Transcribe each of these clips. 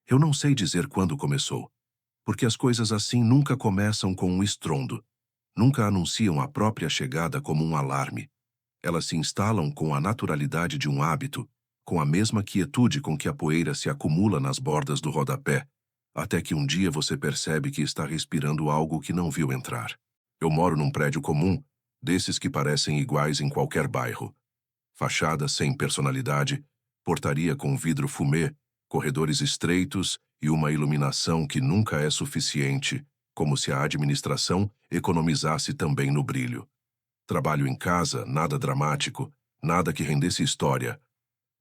Eu não sei dizer quando começou, porque as coisas assim nunca começam com um estrondo, nunca anunciam a própria chegada como um alarme. Elas se instalam com a naturalidade de um hábito, com a mesma quietude com que a poeira se acumula nas bordas do rodapé, até que um dia você percebe que está respirando algo que não viu entrar. Eu moro num prédio comum, desses que parecem iguais em qualquer bairro. Fachada sem personalidade, portaria com vidro fumê, corredores estreitos e uma iluminação que nunca é suficiente, como se a administração economizasse também no brilho. Trabalho em casa, nada dramático, nada que rendesse história.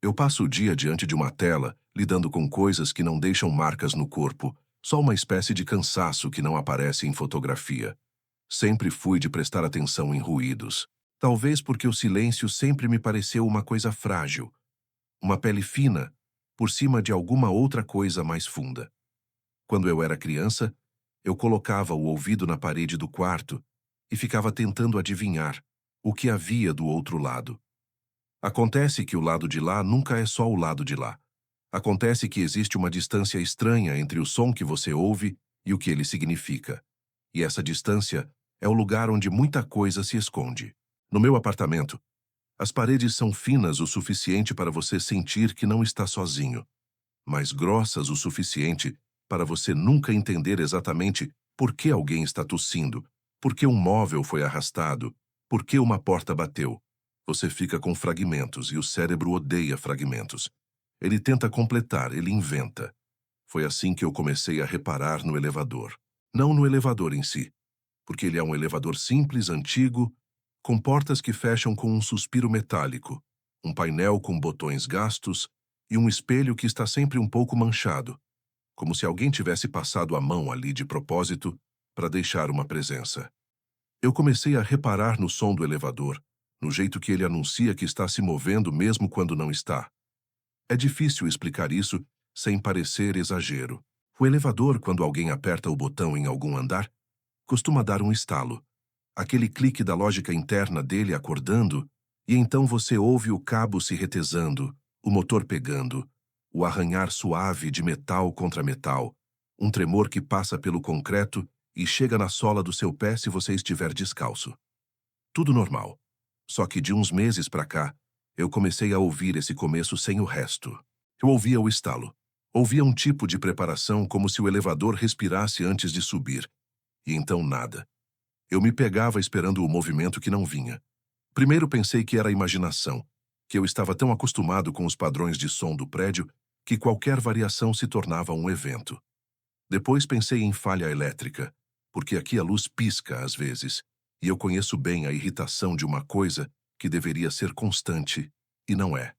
Eu passo o dia diante de uma tela, lidando com coisas que não deixam marcas no corpo, só uma espécie de cansaço que não aparece em fotografia. Sempre fui de prestar atenção em ruídos. Talvez porque o silêncio sempre me pareceu uma coisa frágil, uma pele fina, por cima de alguma outra coisa mais funda. Quando eu era criança, eu colocava o ouvido na parede do quarto e ficava tentando adivinhar o que havia do outro lado. Acontece que o lado de lá nunca é só o lado de lá. Acontece que existe uma distância estranha entre o som que você ouve e o que ele significa. E essa distância é o lugar onde muita coisa se esconde. No meu apartamento, as paredes são finas o suficiente para você sentir que não está sozinho, mas grossas o suficiente para você nunca entender exatamente por que alguém está tossindo, por que um móvel foi arrastado, por que uma porta bateu. Você fica com fragmentos e o cérebro odeia fragmentos. Ele tenta completar, ele inventa. Foi assim que eu comecei a reparar no elevador. Não no elevador em si, porque ele é um elevador simples, antigo, com portas que fecham com um suspiro metálico, um painel com botões gastos e um espelho que está sempre um pouco manchado, como se alguém tivesse passado a mão ali de propósito para deixar uma presença. Eu comecei a reparar no som do elevador, no jeito que ele anuncia que está se movendo mesmo quando não está. É difícil explicar isso sem parecer exagero. O elevador, quando alguém aperta o botão em algum andar, costuma dar um estalo, aquele clique da lógica interna dele acordando, e então você ouve o cabo se retesando, o motor pegando, o arranhar suave de metal contra metal, um tremor que passa pelo concreto e chega na sola do seu pé se você estiver descalço. Tudo normal. Só que de uns meses para cá, eu comecei a ouvir esse começo sem o resto. Eu ouvia o estalo. Ouvia um tipo de preparação como se o elevador respirasse antes de subir. E então nada. Eu me pegava esperando o movimento que não vinha. Primeiro pensei que era imaginação, que eu estava tão acostumado com os padrões de som do prédio que qualquer variação se tornava um evento. Depois pensei em falha elétrica, porque aqui a luz pisca às vezes, e eu conheço bem a irritação de uma coisa que deveria ser constante, e não é.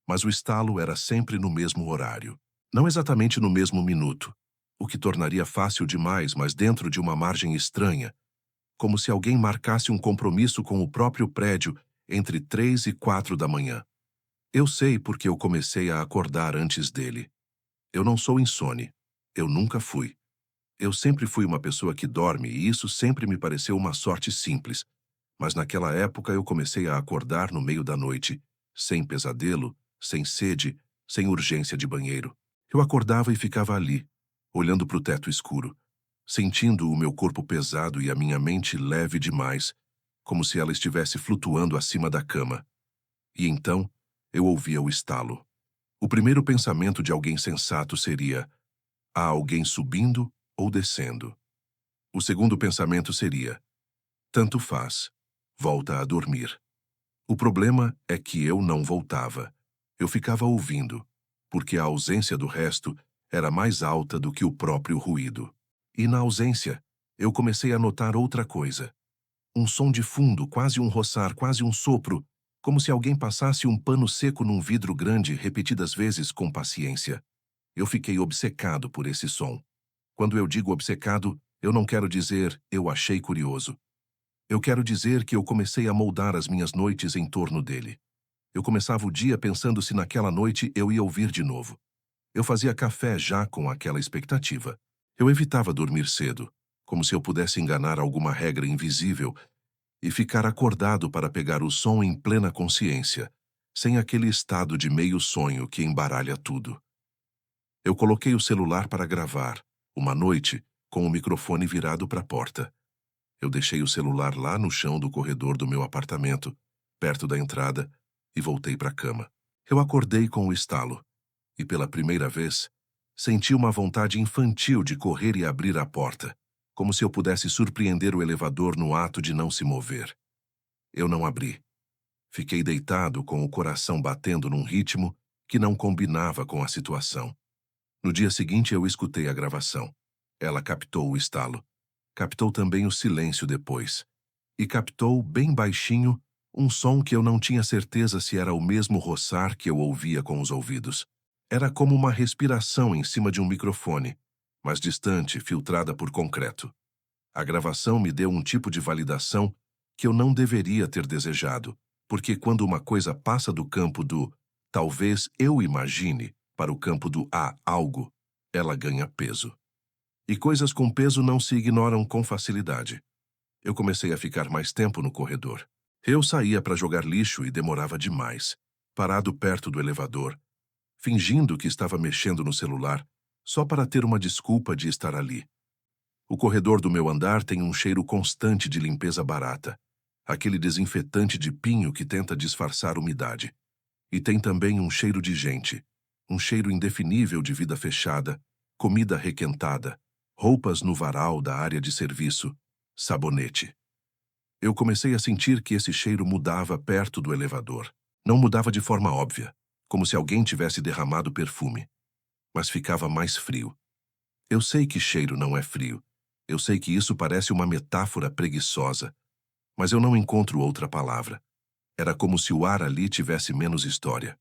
Mas o estalo era sempre no mesmo horário. Não exatamente no mesmo minuto, o que tornaria fácil demais, mas dentro de uma margem estranha, como se alguém marcasse um compromisso com o próprio prédio entre 3 e 4 da manhã. Eu sei porque eu comecei a acordar antes dele. Eu não sou insone. Eu nunca fui. Eu sempre fui uma pessoa que dorme e isso sempre me pareceu uma sorte simples. Mas naquela época eu comecei a acordar no meio da noite, sem pesadelo, sem sede, sem urgência de banheiro. Eu acordava e ficava ali, olhando para o teto escuro, sentindo o meu corpo pesado e a minha mente leve demais, como se ela estivesse flutuando acima da cama. E então, eu ouvia o estalo. O primeiro pensamento de alguém sensato seria: há alguém subindo ou descendo. O segundo pensamento seria: tanto faz, volta a dormir. O problema é que eu não voltava. Eu ficava ouvindo, porque a ausência do resto era mais alta do que o próprio ruído. E na ausência, eu comecei a notar outra coisa. Um som de fundo, quase um roçar, quase um sopro, como se alguém passasse um pano seco num vidro grande repetidas vezes com paciência. Eu fiquei obcecado por esse som. Quando eu digo obcecado, eu não quero dizer eu achei curioso. Eu quero dizer que eu comecei a moldar as minhas noites em torno dele. Eu começava o dia pensando se naquela noite eu ia ouvir de novo. Eu fazia café já com aquela expectativa. Eu evitava dormir cedo, como se eu pudesse enganar alguma regra invisível e ficar acordado para pegar o som em plena consciência, sem aquele estado de meio sonho que embaralha tudo. Eu coloquei o celular para gravar, uma noite, com o microfone virado para a porta. Eu deixei o celular lá no chão do corredor do meu apartamento, perto da entrada, e voltei para a cama. Eu acordei com o estalo, e pela primeira vez, senti uma vontade infantil de correr e abrir a porta, como se eu pudesse surpreender o elevador no ato de não se mover. Eu não abri. Fiquei deitado com o coração batendo num ritmo que não combinava com a situação. No dia seguinte eu escutei a gravação. Ela captou o estalo. Captou também o silêncio depois. E captou, bem baixinho, um som que eu não tinha certeza se era o mesmo roçar que eu ouvia com os ouvidos. Era como uma respiração em cima de um microfone, mas distante, filtrada por concreto. A gravação me deu um tipo de validação que eu não deveria ter desejado, porque quando uma coisa passa do campo do talvez eu imagine para o campo do há algo, ela ganha peso. E coisas com peso não se ignoram com facilidade. Eu comecei a ficar mais tempo no corredor. Eu saía para jogar lixo e demorava demais, parado perto do elevador, fingindo que estava mexendo no celular, só para ter uma desculpa de estar ali. O corredor do meu andar tem um cheiro constante de limpeza barata, aquele desinfetante de pinho que tenta disfarçar umidade. E tem também um cheiro de gente, um cheiro indefinível de vida fechada, comida requentada, roupas no varal da área de serviço, sabonete. Eu comecei a sentir que esse cheiro mudava perto do elevador. Não mudava de forma óbvia, como se alguém tivesse derramado perfume, mas ficava mais frio. Eu sei que cheiro não é frio. Eu sei que isso parece uma metáfora preguiçosa, mas eu não encontro outra palavra. Era como se o ar ali tivesse menos história.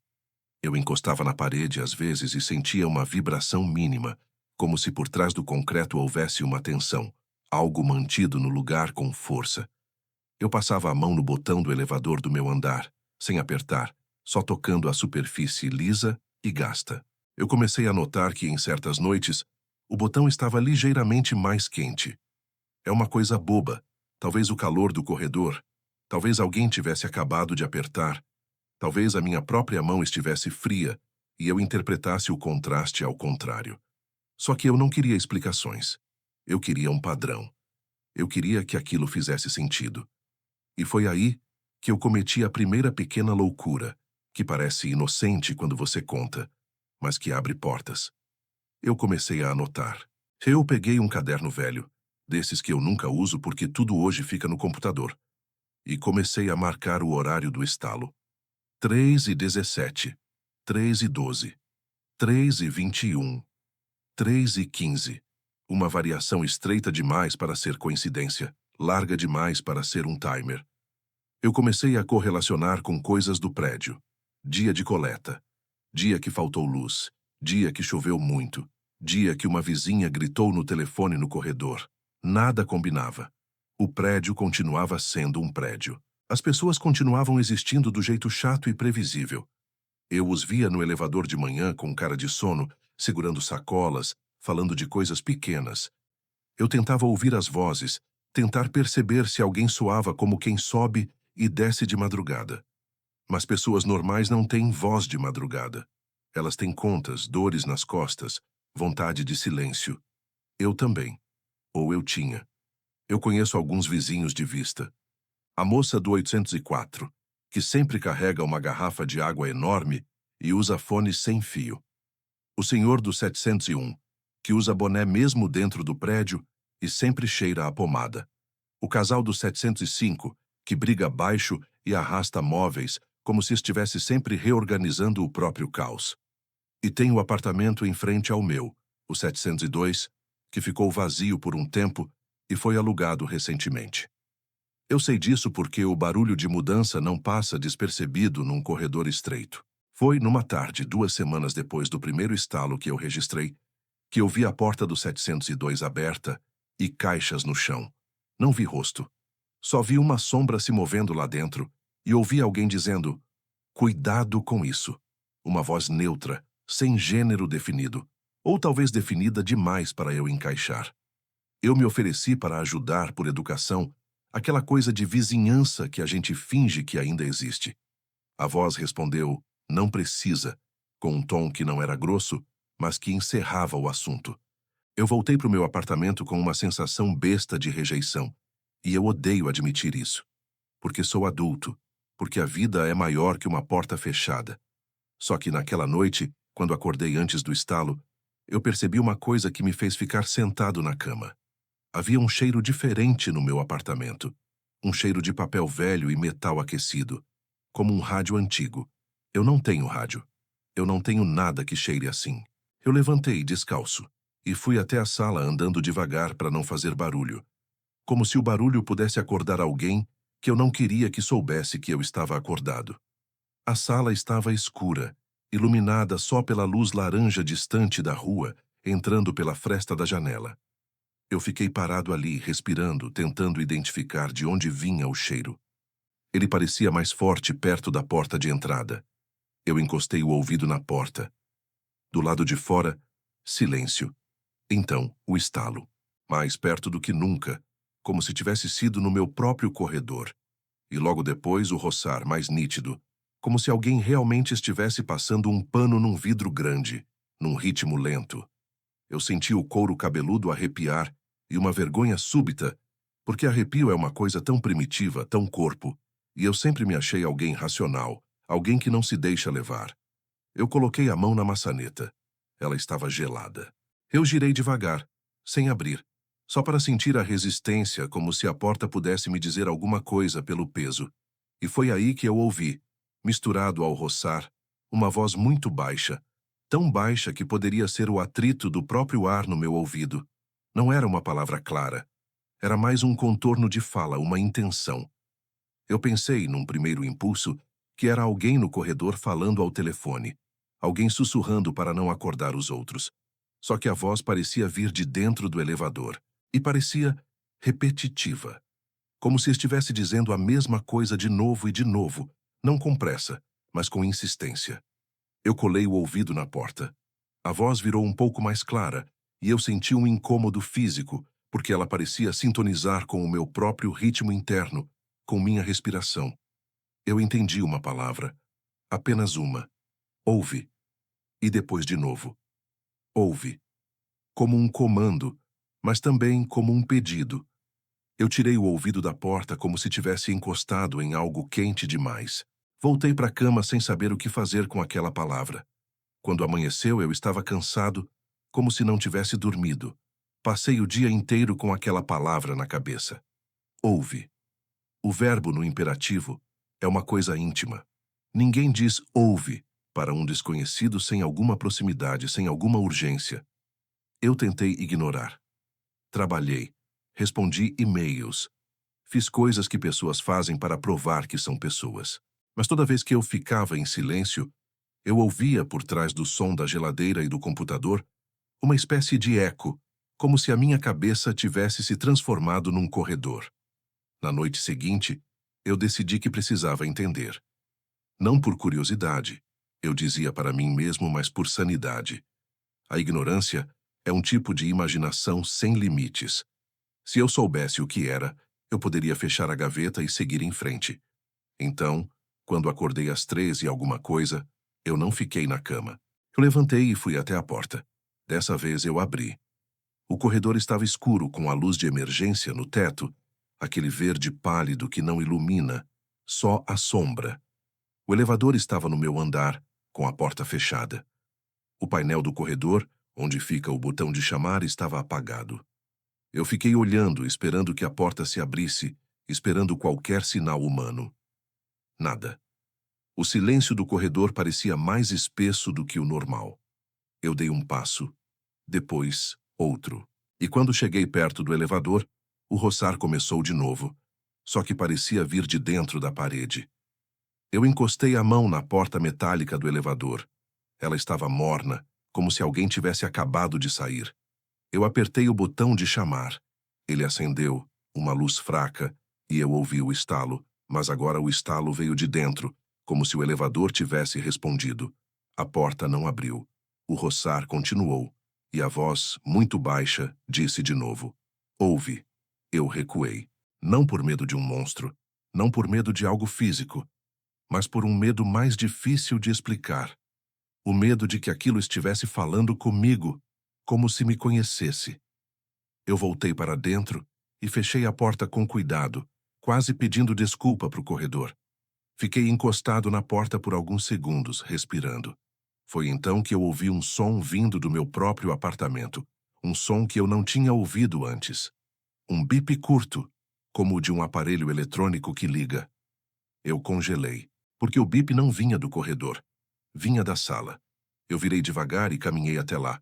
Eu encostava na parede às vezes e sentia uma vibração mínima, como se por trás do concreto houvesse uma tensão, algo mantido no lugar com força. Eu passava a mão no botão do elevador do meu andar, sem apertar, só tocando a superfície lisa e gasta. Eu comecei a notar que em certas noites, o botão estava ligeiramente mais quente. É uma coisa boba, talvez o calor do corredor, talvez alguém tivesse acabado de apertar, talvez a minha própria mão estivesse fria e eu interpretasse o contraste ao contrário. Só que eu não queria explicações. Eu queria um padrão. Eu queria que aquilo fizesse sentido. E foi aí que eu cometi a primeira pequena loucura, que parece inocente quando você conta, mas que abre portas. Eu comecei a anotar. Eu peguei um caderno velho, desses que eu nunca uso porque tudo hoje fica no computador, e comecei a marcar o horário do estalo. 3h17, 3h12, 3h21, 3h15. Uma variação estreita demais para ser coincidência, larga demais para ser um timer. Eu comecei a correlacionar com coisas do prédio. Dia de coleta. Dia que faltou luz. Dia que choveu muito. Dia que uma vizinha gritou no telefone no corredor. Nada combinava. O prédio continuava sendo um prédio. As pessoas continuavam existindo do jeito chato e previsível. Eu os via no elevador de manhã com cara de sono, segurando sacolas, falando de coisas pequenas. Eu tentava ouvir as vozes, tentar perceber se alguém soava como quem sobe e desce de madrugada. Mas pessoas normais não têm voz de madrugada. Elas têm contas, dores nas costas, vontade de silêncio. Eu também. Ou eu tinha. Eu conheço alguns vizinhos de vista. A moça do 804, que sempre carrega uma garrafa de água enorme e usa fone sem fio. O senhor do 701, que usa boné mesmo dentro do prédio e sempre cheira a pomada. O casal do 705, que briga baixo e arrasta móveis como se estivesse sempre reorganizando o próprio caos. E tem o apartamento em frente ao meu, o 702, que ficou vazio por um tempo e foi alugado recentemente. Eu sei disso porque o barulho de mudança não passa despercebido num corredor estreito. Foi numa tarde, 2 semanas depois do primeiro estalo que eu registrei, que eu vi a porta do 702 aberta e caixas no chão. Não vi rosto. Só vi uma sombra se movendo lá dentro e ouvi alguém dizendo: "Cuidado com isso." Uma voz neutra, sem gênero definido, ou talvez definida demais para eu encaixar. Eu me ofereci para ajudar por educação, aquela coisa de vizinhança que a gente finge que ainda existe. A voz respondeu: "Não precisa", com um tom que não era grosso, mas que encerrava o assunto. Eu voltei para o meu apartamento com uma sensação besta de rejeição, e eu odeio admitir isso. Porque sou adulto, porque a vida é maior que uma porta fechada. Só que naquela noite, quando acordei antes do estalo, eu percebi uma coisa que me fez ficar sentado na cama. Havia um cheiro diferente no meu apartamento. Um cheiro de papel velho e metal aquecido, como um rádio antigo. Eu não tenho rádio. Eu não tenho nada que cheire assim. Eu levantei descalço e fui até a sala andando devagar para não fazer barulho, como se o barulho pudesse acordar alguém que eu não queria que soubesse que eu estava acordado. A sala estava escura, iluminada só pela luz laranja distante da rua, entrando pela fresta da janela. Eu fiquei parado ali, respirando, tentando identificar de onde vinha o cheiro. Ele parecia mais forte perto da porta de entrada. Eu encostei o ouvido na porta. Do lado de fora, silêncio. Então, o estalo. Mais perto do que nunca, como se tivesse sido no meu próprio corredor. E logo depois o roçar mais nítido, como se alguém realmente estivesse passando um pano num vidro grande, num ritmo lento. Eu senti o couro cabeludo arrepiar e uma vergonha súbita, porque arrepio é uma coisa tão primitiva, tão corpo, e eu sempre me achei alguém racional, alguém que não se deixa levar. Eu coloquei a mão na maçaneta. Ela estava gelada. Eu girei devagar, sem abrir, só para sentir a resistência, como se a porta pudesse me dizer alguma coisa pelo peso. E foi aí que eu ouvi, misturado ao roçar, uma voz muito baixa, tão baixa que poderia ser o atrito do próprio ar no meu ouvido. Não era uma palavra clara. Era mais um contorno de fala, uma intenção. Eu pensei, num primeiro impulso, que era alguém no corredor falando ao telefone, alguém sussurrando para não acordar os outros. Só que a voz parecia vir de dentro do elevador, e parecia repetitiva, como se estivesse dizendo a mesma coisa de novo e de novo, não com pressa, mas com insistência. Eu colei o ouvido na porta. A voz virou um pouco mais clara, e eu senti um incômodo físico, porque ela parecia sintonizar com o meu próprio ritmo interno, com minha respiração. Eu entendi uma palavra, apenas uma. Ouve. E depois de novo. Ouve. Como um comando, mas também como um pedido. Eu tirei o ouvido da porta como se tivesse encostado em algo quente demais. Voltei para a cama sem saber o que fazer com aquela palavra. Quando amanheceu, eu estava cansado, como se não tivesse dormido. Passei o dia inteiro com aquela palavra na cabeça. Ouve. O verbo no imperativo é uma coisa íntima. Ninguém diz ouve para um desconhecido sem alguma proximidade, sem alguma urgência. Eu tentei ignorar. Trabalhei. Respondi e-mails. Fiz coisas que pessoas fazem para provar que são pessoas. Mas toda vez que eu ficava em silêncio, eu ouvia por trás do som da geladeira e do computador uma espécie de eco, como se a minha cabeça tivesse se transformado num corredor. Na noite seguinte, eu decidi que precisava entender. Não por curiosidade, eu dizia para mim mesmo, mas por sanidade. A ignorância é um tipo de imaginação sem limites. Se eu soubesse o que era, eu poderia fechar a gaveta e seguir em frente. Então, quando acordei às 3 e alguma coisa, eu não fiquei na cama. Eu levantei e fui até a porta. Dessa vez eu abri. O corredor estava escuro com a luz de emergência no teto, aquele verde pálido que não ilumina, só a sombra. O elevador estava no meu andar, com a porta fechada. O painel do corredor, onde fica o botão de chamar, estava apagado. Eu fiquei olhando, esperando que a porta se abrisse, esperando qualquer sinal humano. Nada. O silêncio do corredor parecia mais espesso do que o normal. Eu dei um passo, depois outro. E quando cheguei perto do elevador, o roçar começou de novo, só que parecia vir de dentro da parede. Eu encostei a mão na porta metálica do elevador. Ela estava morna, como se alguém tivesse acabado de sair. Eu apertei o botão de chamar. Ele acendeu, uma luz fraca, e eu ouvi o estalo, mas agora o estalo veio de dentro, como se o elevador tivesse respondido. A porta não abriu. O roçar continuou, e a voz, muito baixa, disse de novo: ouve. Eu recuei. Não por medo de um monstro, não por medo de algo físico, mas por um medo mais difícil de explicar. O medo de que aquilo estivesse falando comigo, como se me conhecesse. Eu voltei para dentro e fechei a porta com cuidado, quase pedindo desculpa para o corredor. Fiquei encostado na porta por alguns segundos, respirando. Foi então que eu ouvi um som vindo do meu próprio apartamento, um som que eu não tinha ouvido antes. Um bip curto, como o de um aparelho eletrônico que liga. Eu congelei, porque o bip não vinha do corredor. Vinha da sala. Eu virei devagar e caminhei até lá.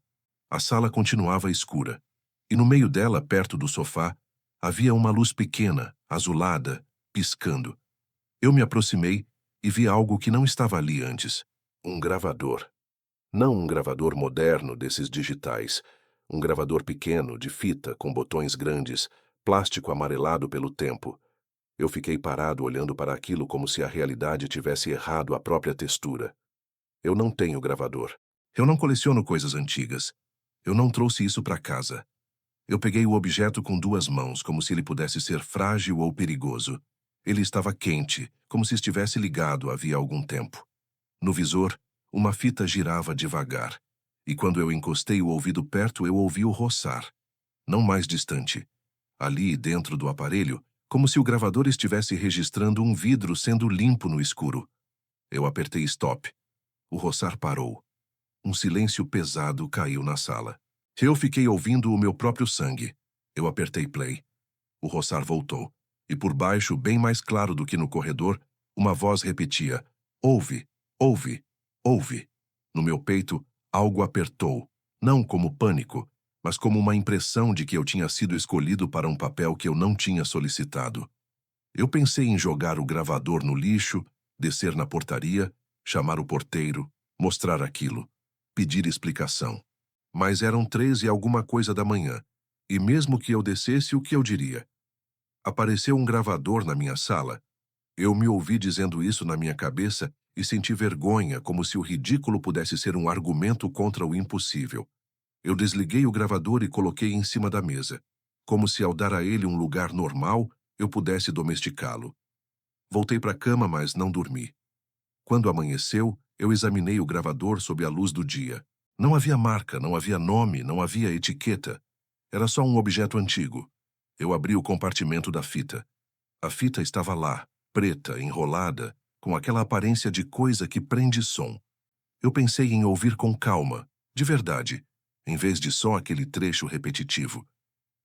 A sala continuava escura. E no meio dela, perto do sofá, havia uma luz pequena, azulada, piscando. Eu me aproximei e vi algo que não estava ali antes. Um gravador. Não um gravador moderno desses digitais. Um gravador pequeno, de fita, com botões grandes, plástico amarelado pelo tempo. Eu fiquei parado olhando para aquilo como se a realidade tivesse errado a própria textura. Eu não tenho gravador. Eu não coleciono coisas antigas. Eu não trouxe isso para casa. Eu peguei o objeto com duas mãos, como se ele pudesse ser frágil ou perigoso. Ele estava quente, como se estivesse ligado havia algum tempo. No visor, uma fita girava devagar. E quando eu encostei o ouvido perto, eu ouvi o roçar. Não mais distante. Ali, dentro do aparelho, como se o gravador estivesse registrando um vidro sendo limpo no escuro. Eu apertei stop. O roçar parou. Um silêncio pesado caiu na sala. Eu fiquei ouvindo o meu próprio sangue. Eu apertei play. O roçar voltou. E por baixo, bem mais claro do que no corredor, uma voz repetia: ouve, ouve, ouve. No meu peito, algo apertou. Não como pânico, mas como uma impressão de que eu tinha sido escolhido para um papel que eu não tinha solicitado. Eu pensei em jogar o gravador no lixo, descer na portaria, chamar o porteiro, mostrar aquilo, pedir explicação. Mas eram 3 e alguma coisa da manhã, e mesmo que eu descesse, o que eu diria? Apareceu um gravador na minha sala. Eu me ouvi dizendo isso na minha cabeça e senti vergonha, como se o ridículo pudesse ser um argumento contra o impossível. Eu desliguei o gravador e coloquei em cima da mesa, como se ao dar a ele um lugar normal, eu pudesse domesticá-lo. Voltei para a cama, mas não dormi. Quando amanheceu, eu examinei o gravador sob a luz do dia. Não havia marca, não havia nome, não havia etiqueta. Era só um objeto antigo. Eu abri o compartimento da fita. A fita estava lá, preta, enrolada, com aquela aparência de coisa que prende som. Eu pensei em ouvir com calma, de verdade, em vez de só aquele trecho repetitivo.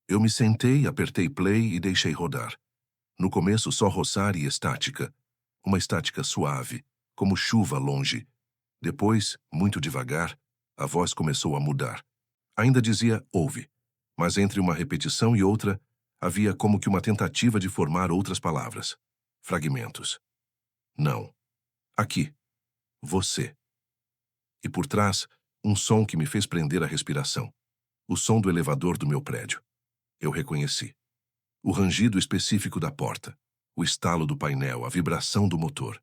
Eu me sentei, apertei play e deixei rodar. No começo só roçar e estática. Uma estática suave, como chuva longe. Depois, muito devagar, a voz começou a mudar. Ainda dizia ouve, mas entre uma repetição e outra, havia como que uma tentativa de formar outras palavras. Fragmentos. Não. Aqui. Você. E por trás, um som que me fez prender a respiração. O som do elevador do meu prédio. Eu reconheci. O rangido específico da porta. O estalo do painel, a vibração do motor.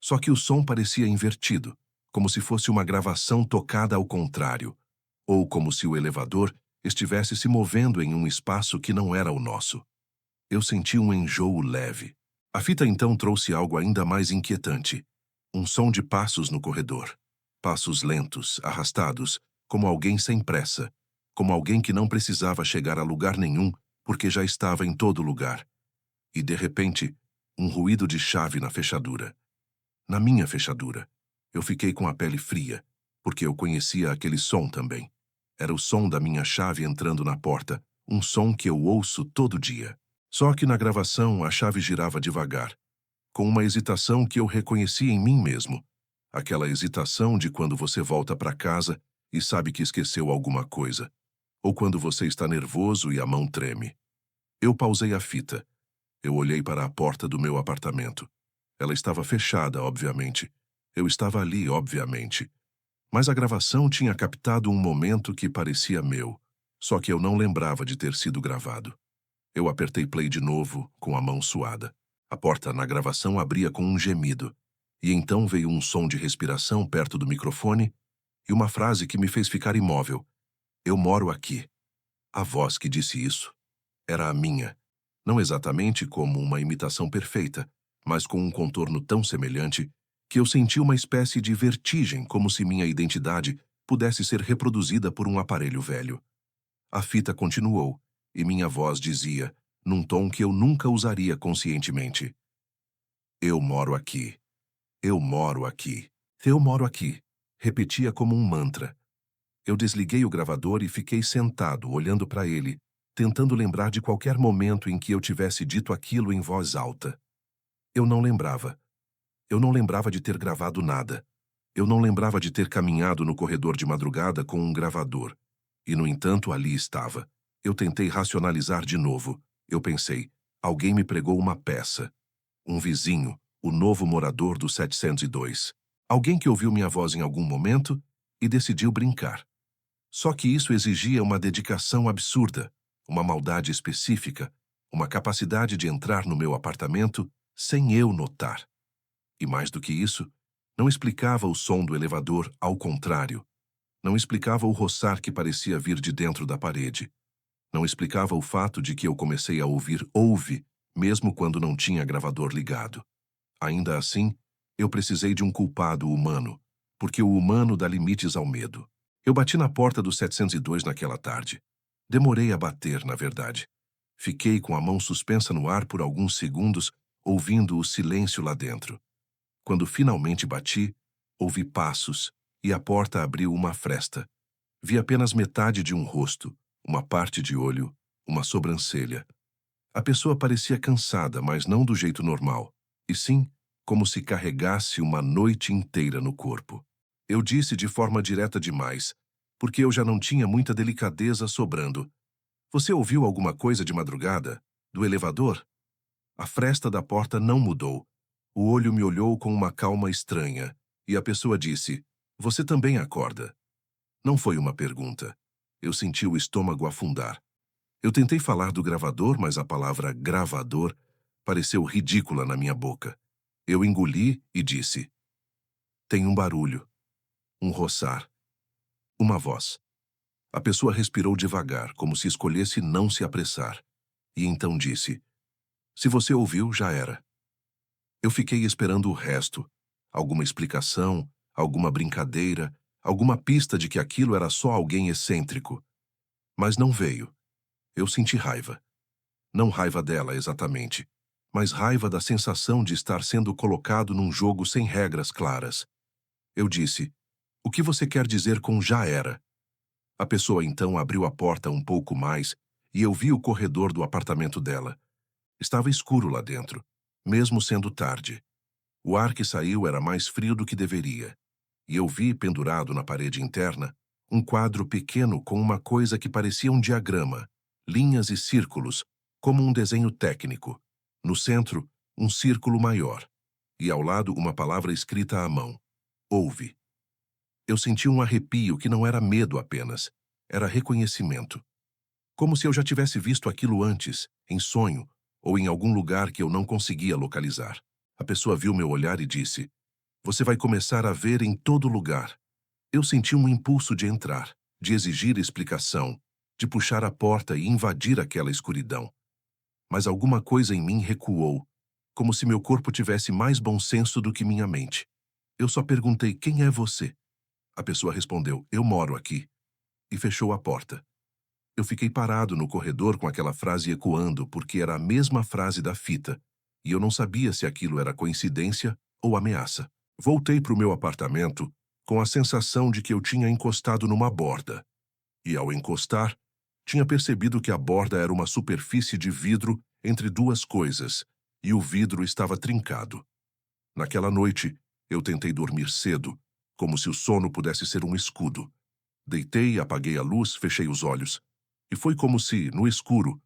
Só que o som parecia invertido, como se fosse uma gravação tocada ao contrário, ou como se o elevador estivesse se movendo em um espaço que não era o nosso. Eu senti um enjoo leve. A fita então trouxe algo ainda mais inquietante. Um som de passos no corredor. Passos lentos, arrastados, como alguém sem pressa, como alguém que não precisava chegar a lugar nenhum, porque já estava em todo lugar. E, de repente, um ruído de chave na fechadura. Na minha fechadura. Eu fiquei com a pele fria, porque eu conhecia aquele som também. Era o som da minha chave entrando na porta, um som que eu ouço todo dia. Só que na gravação a chave girava devagar, com uma hesitação que eu reconheci em mim mesmo. Aquela hesitação de quando você volta para casa e sabe que esqueceu alguma coisa, ou quando você está nervoso e a mão treme. Eu pausei a fita. Eu olhei para a porta do meu apartamento. Ela estava fechada, obviamente. Eu estava ali, obviamente. Mas a gravação tinha captado um momento que parecia meu, só que eu não lembrava de ter sido gravado. Eu apertei play de novo, com a mão suada. A porta na gravação abria com um gemido, e então veio um som de respiração perto do microfone e uma frase que me fez ficar imóvel. Eu moro aqui. A voz que disse isso era a minha. Não exatamente como uma imitação perfeita, mas com um contorno tão semelhante que eu senti uma espécie de vertigem, como se minha identidade pudesse ser reproduzida por um aparelho velho. A fita continuou, e minha voz dizia, num tom que eu nunca usaria conscientemente: Eu moro aqui. Eu moro aqui. Eu moro aqui. Repetia como um mantra. Eu desliguei o gravador e fiquei sentado, olhando para ele, tentando lembrar de qualquer momento em que eu tivesse dito aquilo em voz alta. Eu não lembrava. Eu não lembrava de ter gravado nada. Eu não lembrava de ter caminhado no corredor de madrugada com um gravador. E, no entanto, ali estava. Eu tentei racionalizar de novo. Eu pensei, alguém me pregou uma peça. Um vizinho, o novo morador do 702. Alguém que ouviu minha voz em algum momento e decidiu brincar. Só que isso exigia uma dedicação absurda, uma maldade específica, uma capacidade de entrar no meu apartamento sem eu notar. E mais do que isso, não explicava o som do elevador, ao contrário. Não explicava o roçar que parecia vir de dentro da parede. Não explicava o fato de que eu comecei a ouvir ouve, mesmo quando não tinha gravador ligado. Ainda assim, eu precisei de um culpado humano, porque o humano dá limites ao medo. Eu bati na porta do 702 naquela tarde. Demorei a bater, na verdade. Fiquei com a mão suspensa no ar por alguns segundos, ouvindo o silêncio lá dentro. Quando finalmente bati, ouvi passos, e a porta abriu uma fresta. Vi apenas metade de um rosto, uma parte de olho, uma sobrancelha. A pessoa parecia cansada, mas não do jeito normal, e sim como se carregasse uma noite inteira no corpo. Eu disse de forma direta demais, porque eu já não tinha muita delicadeza sobrando. Você ouviu alguma coisa de madrugada? Do elevador? A fresta da porta não mudou. O olho me olhou com uma calma estranha, e a pessoa disse, Você também acorda? Não foi uma pergunta. Eu senti o estômago afundar. Eu tentei falar do gravador, mas a palavra gravador pareceu ridícula na minha boca. Eu engoli e disse, Tem um barulho, um roçar, uma voz. A pessoa respirou devagar, como se escolhesse não se apressar, e então disse, Se você ouviu, já era. Eu fiquei esperando o resto, alguma explicação, alguma brincadeira, alguma pista de que aquilo era só alguém excêntrico. Mas não veio. Eu senti raiva. Não raiva dela exatamente, mas raiva da sensação de estar sendo colocado num jogo sem regras claras. Eu disse, O que você quer dizer com já era? A pessoa então abriu a porta um pouco mais e eu vi o corredor do apartamento dela. Estava escuro lá dentro, mesmo sendo tarde. O ar que saiu era mais frio do que deveria. E eu vi, pendurado na parede interna, um quadro pequeno com uma coisa que parecia um diagrama, linhas e círculos, como um desenho técnico. No centro, um círculo maior. E ao lado, uma palavra escrita à mão. Ouve. Eu senti um arrepio que não era medo apenas, era reconhecimento. Como se eu já tivesse visto aquilo antes, em sonho, ou em algum lugar que eu não conseguia localizar. A pessoa viu meu olhar e disse, Você vai começar a ver em todo lugar. Eu senti um impulso de entrar, de exigir explicação, de puxar a porta e invadir aquela escuridão. Mas alguma coisa em mim recuou, como se meu corpo tivesse mais bom senso do que minha mente. Eu só perguntei, quem é você? A pessoa respondeu, eu moro aqui. E fechou a porta. Eu fiquei parado no corredor com aquela frase ecoando, porque era a mesma frase da fita, e eu não sabia se aquilo era coincidência ou ameaça. Voltei para o meu apartamento com a sensação de que eu tinha encostado numa borda. E ao encostar, tinha percebido que a borda era uma superfície de vidro entre duas coisas, e o vidro estava trincado. Naquela noite, eu tentei dormir cedo, como se o sono pudesse ser um escudo. Deitei, apaguei a luz, fechei os olhos. E foi como se, no escuro,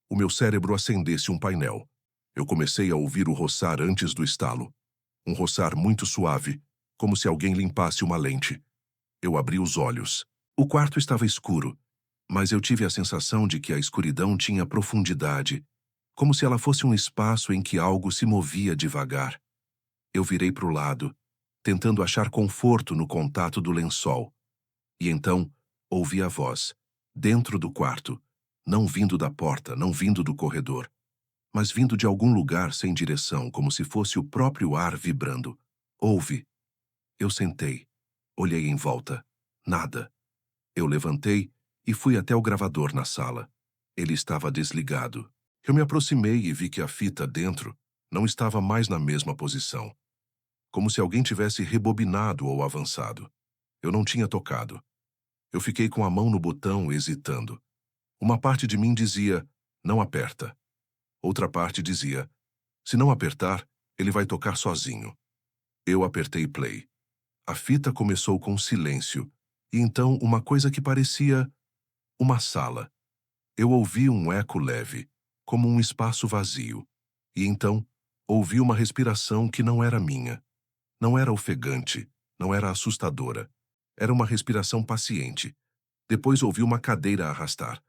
o meu cérebro acendesse um painel. Eu comecei a ouvir o roçar antes do estalo. Um roçar muito suave, como se alguém limpasse uma lente. Eu abri os olhos. O quarto estava escuro, mas eu tive a sensação de que a escuridão tinha profundidade, como se ela fosse um espaço em que algo se movia devagar. Eu virei para o lado, tentando achar conforto no contato do lençol. E então, ouvi a voz, dentro do quarto, não vindo da porta, não vindo do corredor, mas vindo de algum lugar sem direção, como se fosse o próprio ar vibrando. Ouve. Eu sentei. Olhei em volta. Nada. Eu levantei e fui até o gravador na sala. Ele estava desligado. Eu me aproximei e vi que a fita dentro não estava mais na mesma posição. Como se alguém tivesse rebobinado ou avançado. Eu não tinha tocado. Eu fiquei com a mão no botão, hesitando. Uma parte de mim dizia, não aperta. Outra parte dizia, se não apertar, ele vai tocar sozinho. Eu apertei play. A fita começou com silêncio, e então uma coisa que parecia uma sala. Eu ouvi um eco leve, como um espaço vazio. E então, ouvi uma respiração que não era minha. Não era ofegante, não era assustadora. Era uma respiração paciente. Depois ouvi uma cadeira arrastar.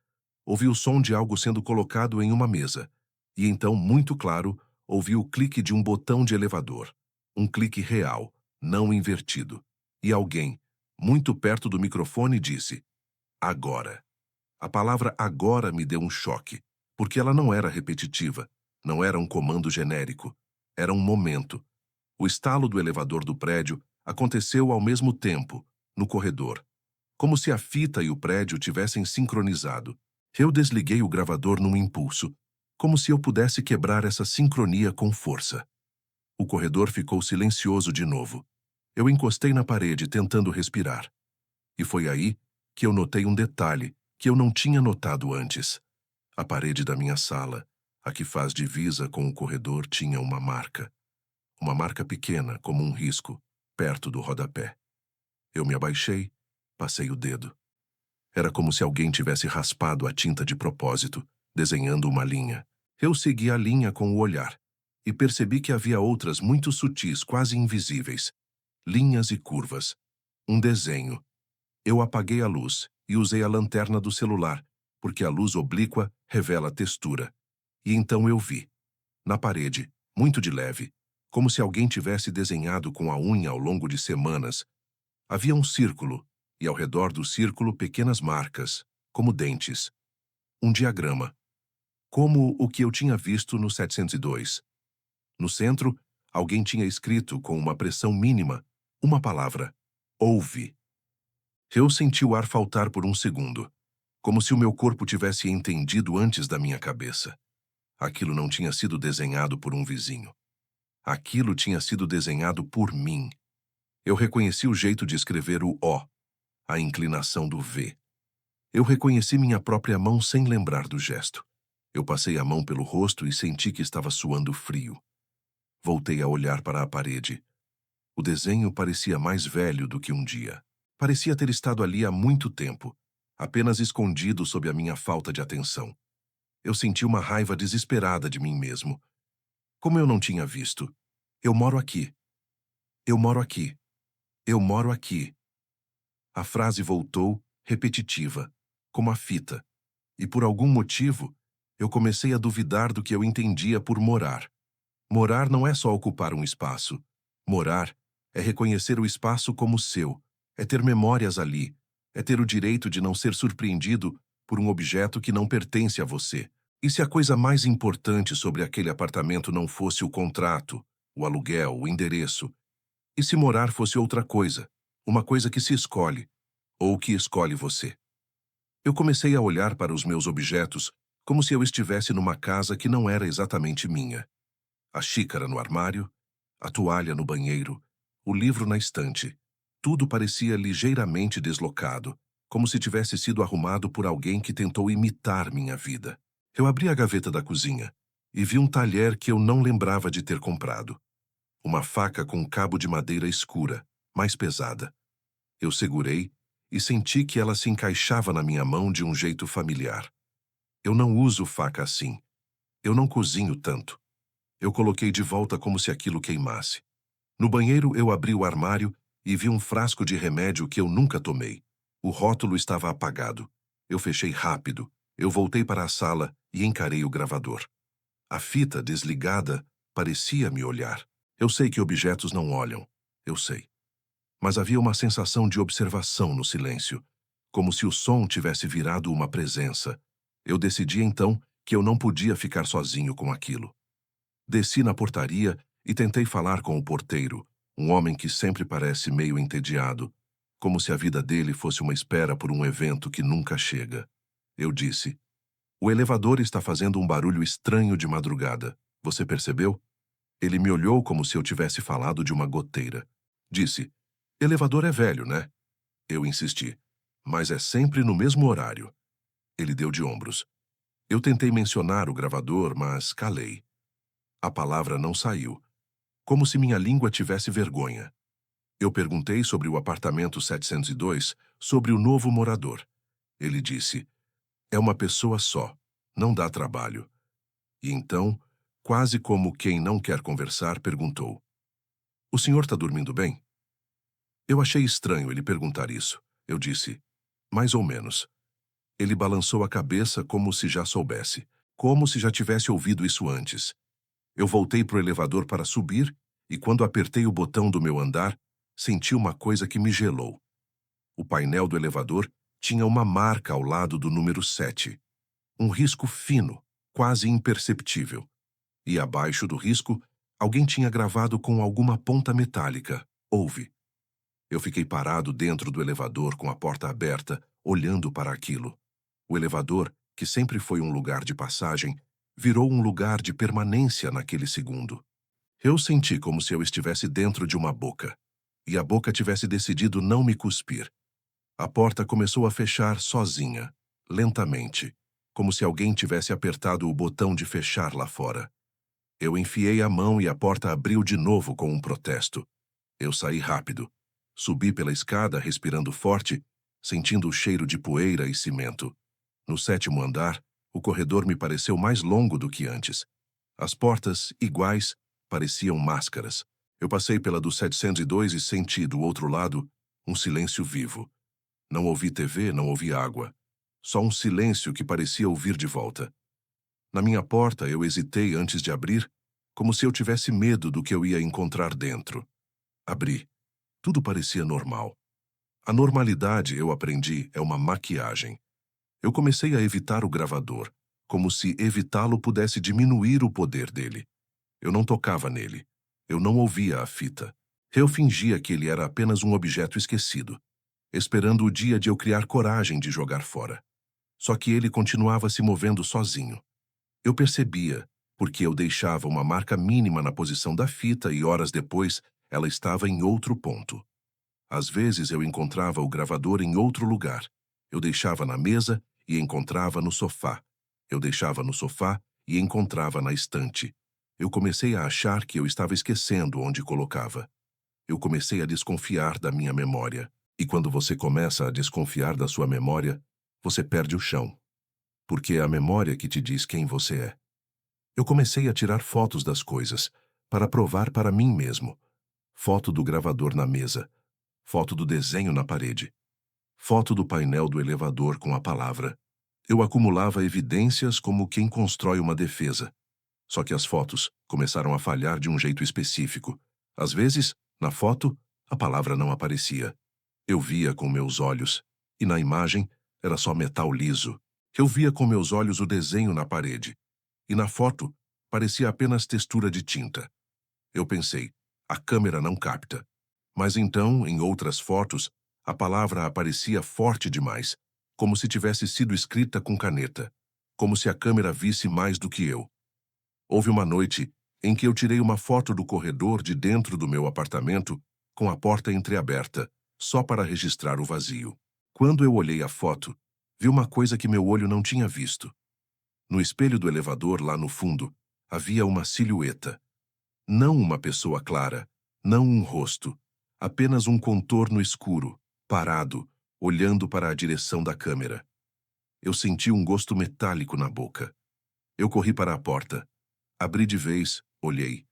Ouvi o som de algo sendo colocado em uma mesa. E então, muito claro, ouvi o clique de um botão de elevador. Um clique real, não invertido. E alguém, muito perto do microfone, disse, agora. A palavra agora me deu um choque, porque ela não era repetitiva, não era um comando genérico. Era um momento. O estalo do elevador do prédio aconteceu ao mesmo tempo, no corredor. Como se a fita e o prédio tivessem sincronizado. Eu desliguei o gravador num impulso, como se eu pudesse quebrar essa sincronia com força. O corredor ficou silencioso de novo. Eu encostei na parede, tentando respirar. E foi aí que eu notei um detalhe que eu não tinha notado antes. A parede da minha sala, a que faz divisa com o corredor, tinha uma marca. Uma marca pequena, como um risco, perto do rodapé. Eu me abaixei, passei o dedo. Era como se alguém tivesse raspado a tinta de propósito, desenhando uma linha. Eu segui a linha com o olhar e percebi que havia outras muito sutis, quase invisíveis. Linhas e curvas. Um desenho. Eu apaguei a luz e usei a lanterna do celular, porque a luz oblíqua revela textura. E então eu vi. Na parede, muito de leve, como se alguém tivesse desenhado com a unha ao longo de semanas, havia um círculo, e ao redor do círculo pequenas marcas, como dentes. Um diagrama. Como o que eu tinha visto no 702. No centro, alguém tinha escrito com uma pressão mínima uma palavra: ouve. Eu senti o ar faltar por um segundo, como se o meu corpo tivesse entendido antes da minha cabeça. Aquilo não tinha sido desenhado por um vizinho. Aquilo tinha sido desenhado por mim. Eu reconheci o jeito de escrever o O, a inclinação do V. Eu reconheci minha própria mão sem lembrar do gesto. Eu passei a mão pelo rosto e senti que estava suando frio. Voltei a olhar para a parede. O desenho parecia mais velho do que um dia. Parecia ter estado ali há muito tempo, apenas escondido sob a minha falta de atenção. Eu senti uma raiva desesperada de mim mesmo. Como eu não tinha visto? Eu moro aqui. Eu moro aqui. Eu moro aqui. A frase voltou, repetitiva, como a fita, e por algum motivo, eu comecei a duvidar do que eu entendia por morar. Morar não é só ocupar um espaço. Morar é reconhecer o espaço como seu, é ter memórias ali, é ter o direito de não ser surpreendido por um objeto que não pertence a você. E se a coisa mais importante sobre aquele apartamento não fosse o contrato, o aluguel, o endereço? E se morar fosse outra coisa, uma coisa que se escolhe, ou que escolhe você? Eu comecei a olhar para os meus objetos como se eu estivesse numa casa que não era exatamente minha. A xícara no armário, a toalha no banheiro, o livro na estante. Tudo parecia ligeiramente deslocado, como se tivesse sido arrumado por alguém que tentou imitar minha vida. Eu abri a gaveta da cozinha e vi um talher que eu não lembrava de ter comprado. Uma faca com cabo de madeira escura, mais pesada. Eu segurei e senti que ela se encaixava na minha mão de um jeito familiar. Eu não uso faca assim. Eu não cozinho tanto. Eu coloquei de volta como se aquilo queimasse. No banheiro, eu abri o armário e vi um frasco de remédio que eu nunca tomei. O rótulo estava apagado. Eu fechei rápido. Eu voltei para a sala e encarei o gravador. A fita, desligada, parecia me olhar. Eu sei que objetos não olham. Eu sei. Mas havia uma sensação de observação no silêncio, como se o som tivesse virado uma presença. Eu decidi então que eu não podia ficar sozinho com aquilo. Desci na portaria e tentei falar com o porteiro, Um homem que sempre parece meio entediado, como se a vida dele fosse uma espera por um evento que nunca chega. Eu disse: "O elevador está fazendo um barulho estranho de madrugada. Você percebeu?" Ele me olhou como se eu tivesse falado de uma goteira. Disse: "Elevador é velho, né?" Eu insisti: "Mas é sempre no mesmo horário." Ele deu de ombros. Eu tentei mencionar o gravador, mas calei. A palavra não saiu, como se minha língua tivesse vergonha. Eu perguntei sobre o apartamento 702, sobre o novo morador. Ele disse: "É uma pessoa só, não dá trabalho." E então, quase como quem não quer conversar, perguntou: "O senhor está dormindo bem?" Eu achei estranho ele perguntar isso. Eu disse: "Mais ou menos." Ele balançou a cabeça como se já soubesse, como se já tivesse ouvido isso antes. Eu voltei para o elevador para subir e, quando apertei o botão do meu andar, senti uma coisa que me gelou. O painel do elevador tinha uma marca ao lado do número 7. Um risco fino, quase imperceptível. E abaixo do risco, alguém tinha gravado com alguma ponta metálica: "Ouve." Eu fiquei parado dentro do elevador com a porta aberta, olhando para aquilo. O elevador, que sempre foi um lugar de passagem, virou um lugar de permanência naquele segundo. Eu senti como se eu estivesse dentro de uma boca, e a boca tivesse decidido não me cuspir. A porta começou a fechar sozinha, lentamente, como se alguém tivesse apertado o botão de fechar lá fora. Eu enfiei a mão e a porta abriu de novo com um protesto. Eu saí rápido. Subi pela escada, respirando forte, sentindo o cheiro de poeira e cimento. No 7º andar, o corredor me pareceu mais longo do que antes. As portas, iguais, pareciam máscaras. Eu passei pela do 702 e senti, do outro lado, um silêncio vivo. Não ouvi TV, não ouvi água. Só um silêncio que parecia ouvir de volta. Na minha porta, eu hesitei antes de abrir, como se eu tivesse medo do que eu ia encontrar dentro. Abri. Tudo parecia normal. A normalidade, eu aprendi, é uma maquiagem. Eu comecei a evitar o gravador, como se evitá-lo pudesse diminuir o poder dele. Eu não tocava nele. Eu não ouvia a fita. Eu fingia que ele era apenas um objeto esquecido, esperando o dia de eu criar coragem de jogar fora. Só que ele continuava se movendo sozinho. Eu percebia, porque eu deixava uma marca mínima na posição da fita e horas depois ela estava em outro ponto. Às vezes eu encontrava o gravador em outro lugar. Eu deixava na mesa e encontrava no sofá. Eu deixava no sofá e encontrava na estante. Eu comecei a achar que eu estava esquecendo onde colocava. Eu comecei a desconfiar da minha memória. E quando você começa a desconfiar da sua memória, você perde o chão. Porque é a memória que te diz quem você é. Eu comecei a tirar fotos das coisas, para provar para mim mesmo. Foto do gravador na mesa. Foto do desenho na parede. Foto do painel do elevador com a palavra. Eu acumulava evidências como quem constrói uma defesa. Só que as fotos começaram a falhar de um jeito específico. Às vezes, na foto, a palavra não aparecia. Eu via com meus olhos, e na imagem era só metal liso. Eu via com meus olhos o desenho na parede, e na foto parecia apenas textura de tinta. Eu pensei, a câmera não capta. Mas então, em outras fotos, a palavra aparecia forte demais, como se tivesse sido escrita com caneta, como se a câmera visse mais do que eu. Houve uma noite em que eu tirei uma foto do corredor de dentro do meu apartamento, com a porta entreaberta, só para registrar o vazio. Quando eu olhei a foto, vi uma coisa que meu olho não tinha visto. No espelho do elevador, lá no fundo, havia uma silhueta. Não uma pessoa clara, não um rosto, apenas um contorno escuro, parado, olhando para a direção da câmera. Eu senti um gosto metálico na boca. Eu corri para a porta. Abri de vez, olhei.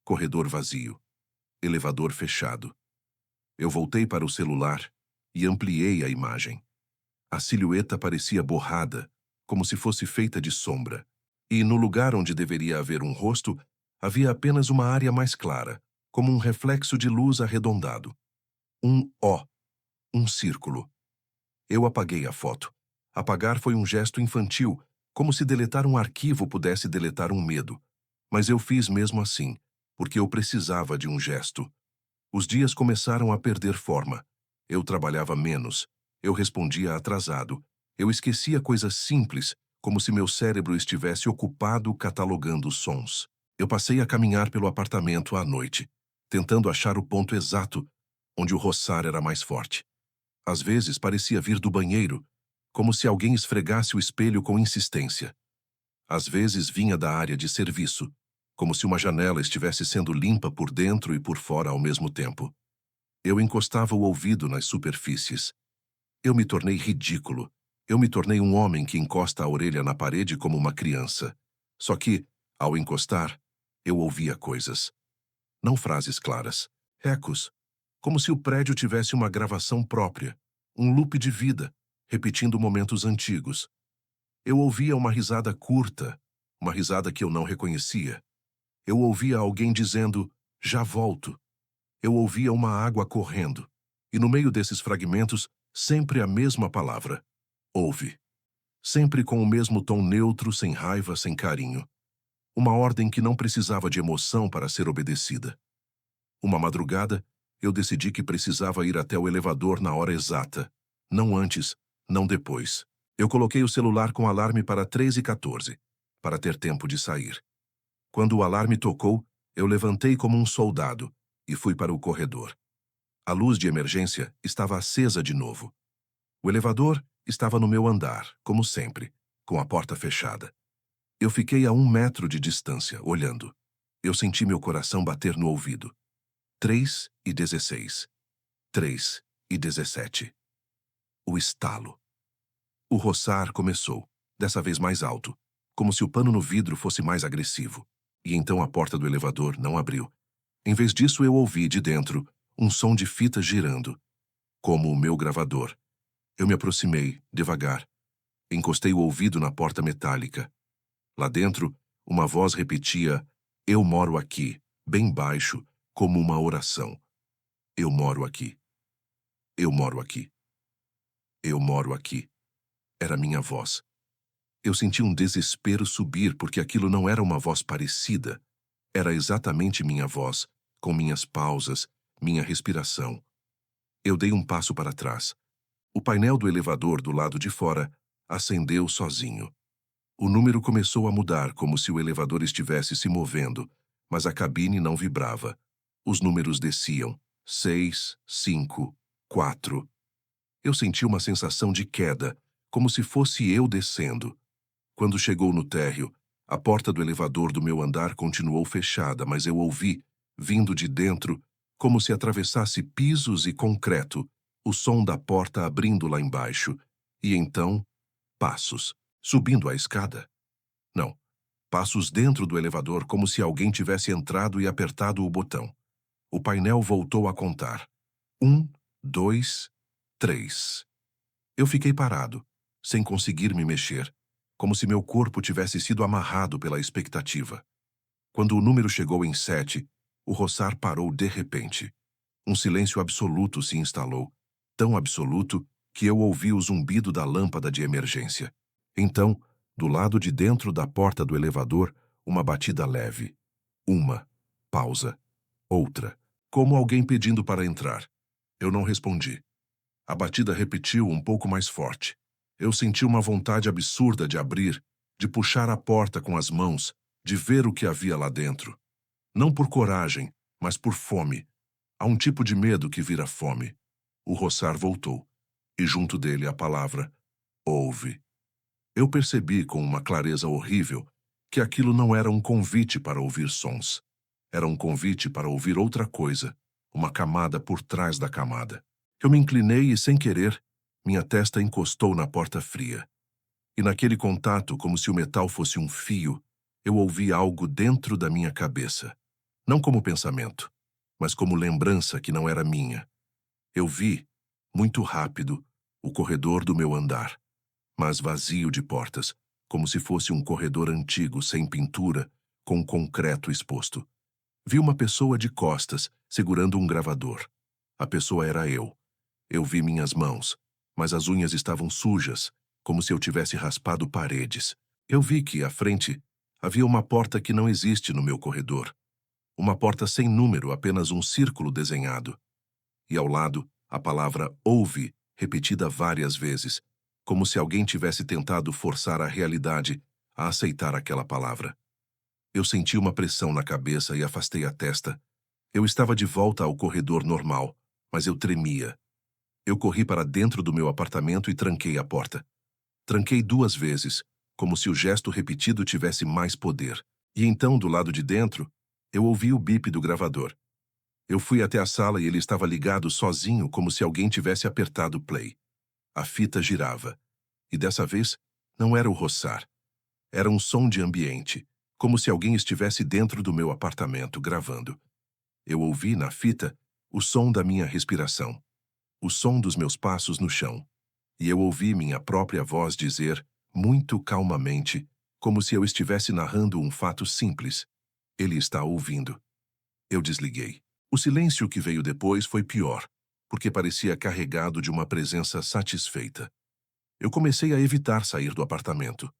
Corredor vazio. Elevador fechado. Eu voltei para o celular e ampliei a imagem. A silhueta parecia borrada, como se fosse feita de sombra. E no lugar onde deveria haver um rosto, havia apenas uma área mais clara, como um reflexo de luz arredondado. Um O. Um círculo. Eu apaguei a foto. Apagar foi um gesto infantil, como se deletar um arquivo pudesse deletar um medo. Mas eu fiz mesmo assim, porque eu precisava de um gesto. Os dias começaram a perder forma. Eu trabalhava menos. Eu respondia atrasado. Eu esquecia coisas simples, como se meu cérebro estivesse ocupado catalogando sons. Eu passei a caminhar pelo apartamento à noite, tentando achar o ponto exato onde o roçar era mais forte. Às vezes parecia vir do banheiro, como se alguém esfregasse o espelho com insistência. Às vezes vinha da área de serviço, como se uma janela estivesse sendo limpa por dentro e por fora ao mesmo tempo. Eu encostava o ouvido nas superfícies. Eu me tornei ridículo. Eu me tornei um homem que encosta a orelha na parede como uma criança. Só que, ao encostar, eu ouvia coisas. Não frases claras. Ecos. Como se o prédio tivesse uma gravação própria. Um loop de vida, repetindo momentos antigos. Eu ouvia uma risada curta, uma risada que eu não reconhecia. Eu ouvia alguém dizendo, já volto. Eu ouvia uma água correndo. E no meio desses fragmentos, sempre a mesma palavra. Ouve. Sempre com o mesmo tom neutro, sem raiva, sem carinho. Uma ordem que não precisava de emoção para ser obedecida. Uma madrugada, eu decidi que precisava ir até o elevador na hora exata. Não antes, não depois. Eu coloquei o celular com alarme para 3h14, para ter tempo de sair. Quando o alarme tocou, eu levantei como um soldado e fui para o corredor. A luz de emergência estava acesa de novo. O elevador estava no meu andar, como sempre, com a porta fechada. Eu fiquei a 1 metro de distância, olhando. Eu senti meu coração bater no ouvido. 3h16. 3h17. O estalo. O roçar começou, dessa vez mais alto, como se o pano no vidro fosse mais agressivo. E então a porta do elevador não abriu. Em vez disso, eu ouvi, de dentro, um som de fita girando, como o meu gravador. Eu me aproximei, devagar. Encostei o ouvido na porta metálica. Lá dentro, uma voz repetia, eu moro aqui, bem baixo, como uma oração. Eu moro aqui. Eu moro aqui. Eu moro aqui. Era minha voz. Eu senti um desespero subir porque aquilo não era uma voz parecida. Era exatamente minha voz, com minhas pausas, minha respiração. Eu dei um passo para trás. O painel do elevador do lado de fora acendeu sozinho. O número começou a mudar como se o elevador estivesse se movendo, mas a cabine não vibrava. Os números desciam. 6, 5, 4. Eu senti uma sensação de queda, como se fosse eu descendo. Quando chegou no térreo, a porta do elevador do meu andar continuou fechada, mas eu ouvi, vindo de dentro, como se atravessasse pisos e concreto, o som da porta abrindo lá embaixo, e então, passos, subindo a escada. Não, passos dentro do elevador como se alguém tivesse entrado e apertado o botão. O painel voltou a contar. 1, 2, 3. Eu fiquei parado, sem conseguir me mexer, como se meu corpo tivesse sido amarrado pela expectativa. Quando o número chegou em 7, o roçar parou de repente. Um silêncio absoluto se instalou, tão absoluto que eu ouvi o zumbido da lâmpada de emergência. Então, do lado de dentro da porta do elevador, uma batida leve. Uma. Pausa. Outra. Como alguém pedindo para entrar. Eu não respondi. A batida repetiu um pouco mais forte. Eu senti uma vontade absurda de abrir, de puxar a porta com as mãos, de ver o que havia lá dentro. Não por coragem, mas por fome. Há um tipo de medo que vira fome. O roçar voltou, e junto dele a palavra, ouve. Eu percebi com uma clareza horrível que aquilo não era um convite para ouvir sons. Era um convite para ouvir outra coisa, uma camada por trás da camada. Eu me inclinei e, sem querer, minha testa encostou na porta fria. E naquele contato, como se o metal fosse um fio, eu ouvi algo dentro da minha cabeça. Não como pensamento, mas como lembrança que não era minha. Eu vi, muito rápido, o corredor do meu andar, mas vazio de portas, como se fosse um corredor antigo, sem pintura, com concreto exposto. Vi uma pessoa de costas, segurando um gravador. A pessoa era eu. Eu vi minhas mãos, mas as unhas estavam sujas, como se eu tivesse raspado paredes. Eu vi que, à frente, havia uma porta que não existe no meu corredor. Uma porta sem número, apenas um círculo desenhado. E ao lado, a palavra ouve, repetida várias vezes, como se alguém tivesse tentado forçar a realidade a aceitar aquela palavra. Eu senti uma pressão na cabeça e afastei a testa. Eu estava de volta ao corredor normal, mas eu tremia. Eu corri para dentro do meu apartamento e tranquei a porta. Tranquei 2 vezes, como se o gesto repetido tivesse mais poder. E então, do lado de dentro, eu ouvi o bip do gravador. Eu fui até a sala e ele estava ligado sozinho, como se alguém tivesse apertado play. A fita girava. E dessa vez, não era o roçar. Era um som de ambiente, como se alguém estivesse dentro do meu apartamento gravando. Eu ouvi na fita o som da minha respiração, o som dos meus passos no chão. E eu ouvi minha própria voz dizer, muito calmamente, como se eu estivesse narrando um fato simples: ele está ouvindo. Eu desliguei. O silêncio que veio depois foi pior, porque parecia carregado de uma presença satisfeita. Eu comecei a evitar sair do apartamento.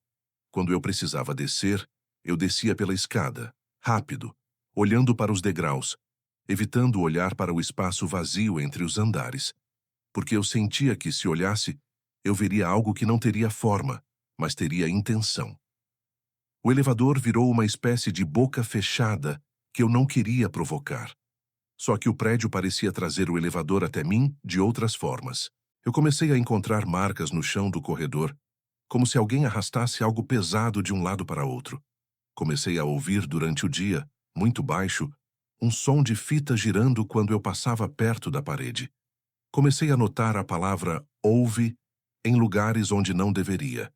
Quando eu precisava descer, eu descia pela escada, rápido, olhando para os degraus, evitando olhar para o espaço vazio entre os andares, porque eu sentia que, se olhasse, eu veria algo que não teria forma, mas teria intenção. O elevador virou uma espécie de boca fechada que eu não queria provocar. Só que o prédio parecia trazer o elevador até mim de outras formas. Eu comecei a encontrar marcas no chão do corredor, como se alguém arrastasse algo pesado de um lado para outro. Comecei a ouvir durante o dia, muito baixo, um som de fita girando quando eu passava perto da parede. Comecei a notar a palavra ouve em lugares onde não deveria.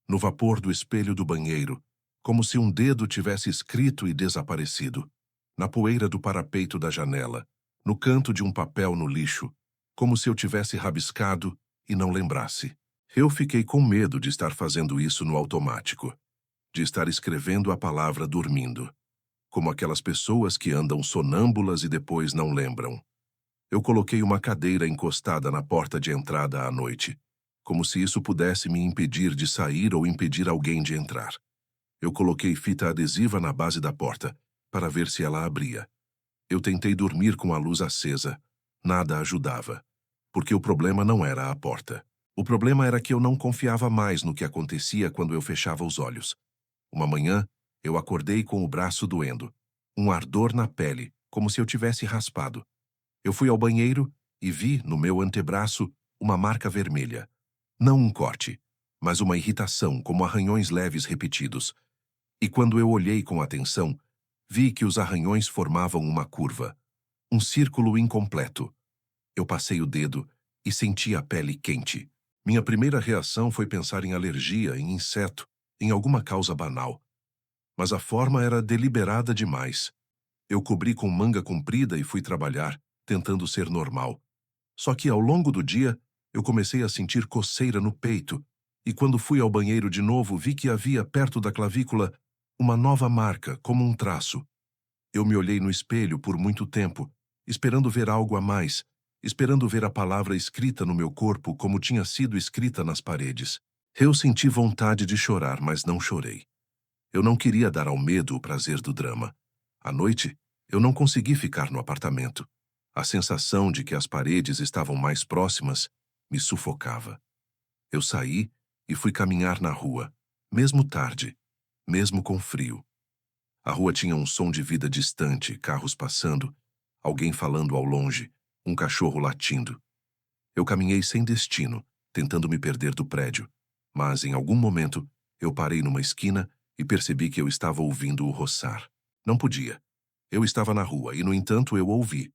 No vapor do espelho do banheiro, como se um dedo tivesse escrito e desaparecido. Na poeira do parapeito da janela, no canto de um papel no lixo, como se eu tivesse rabiscado e não lembrasse. Eu fiquei com medo de estar fazendo isso no automático, de estar escrevendo a palavra dormindo, como aquelas pessoas que andam sonâmbulas e depois não lembram. Eu coloquei uma cadeira encostada na porta de entrada à noite, como se isso pudesse me impedir de sair ou impedir alguém de entrar. Eu coloquei fita adesiva na base da porta, para ver se ela abria. Eu tentei dormir com a luz acesa. Nada ajudava, porque o problema não era a porta. O problema era que eu não confiava mais no que acontecia quando eu fechava os olhos. Uma manhã, eu acordei com o braço doendo, um ardor na pele, como se eu tivesse raspado. Eu fui ao banheiro e vi, no meu antebraço, uma marca vermelha. Não um corte, mas uma irritação, como arranhões leves repetidos. E quando eu olhei com atenção, vi que os arranhões formavam uma curva, um círculo incompleto. Eu passei o dedo e senti a pele quente. Minha primeira reação foi pensar em alergia, em inseto, em alguma causa banal. Mas a forma era deliberada demais. Eu cobri com manga comprida e fui trabalhar, tentando ser normal. Só que ao longo do dia, eu comecei a sentir coceira no peito, e quando fui ao banheiro de novo, vi que havia perto da clavícula uma nova marca, como um traço. Eu me olhei no espelho por muito tempo, esperando ver algo a mais, esperando ver a palavra escrita no meu corpo como tinha sido escrita nas paredes. Eu senti vontade de chorar, mas não chorei. Eu não queria dar ao medo o prazer do drama. À noite, eu não consegui ficar no apartamento. A sensação de que as paredes estavam mais próximas me sufocava. Eu saí e fui caminhar na rua, mesmo tarde, mesmo com frio. A rua tinha um som de vida distante, carros passando, alguém falando ao longe, um cachorro latindo. Eu caminhei sem destino, tentando me perder do prédio, mas em algum momento eu parei numa esquina e percebi que eu estava ouvindo o roçar. Não podia. Eu estava na rua e, no entanto, eu ouvi.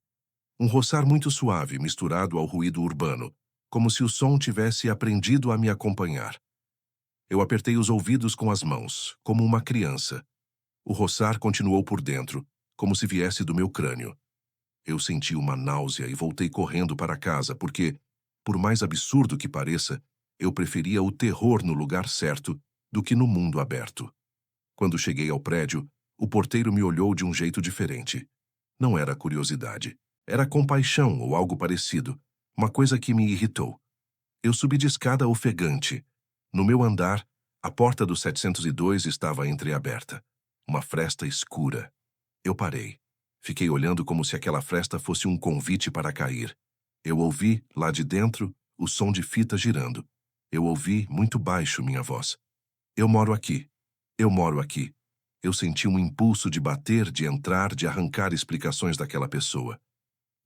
Um roçar muito suave misturado ao ruído urbano, como se o som tivesse aprendido a me acompanhar. Eu apertei os ouvidos com as mãos, como uma criança. O roçar continuou por dentro, como se viesse do meu crânio. Eu senti uma náusea e voltei correndo para casa porque, por mais absurdo que pareça, eu preferia o terror no lugar certo do que no mundo aberto. Quando cheguei ao prédio, o porteiro me olhou de um jeito diferente. Não era curiosidade. Era compaixão ou algo parecido, uma coisa que me irritou. Eu subi de escada ofegante. No meu andar, a porta do 702 estava entreaberta. Uma fresta escura. Eu parei. Fiquei olhando como se aquela fresta fosse um convite para cair. Eu ouvi, lá de dentro, o som de fita girando. Eu ouvi, muito baixo, minha voz. Eu moro aqui. Eu moro aqui. Eu senti um impulso de bater, de entrar, de arrancar explicações daquela pessoa.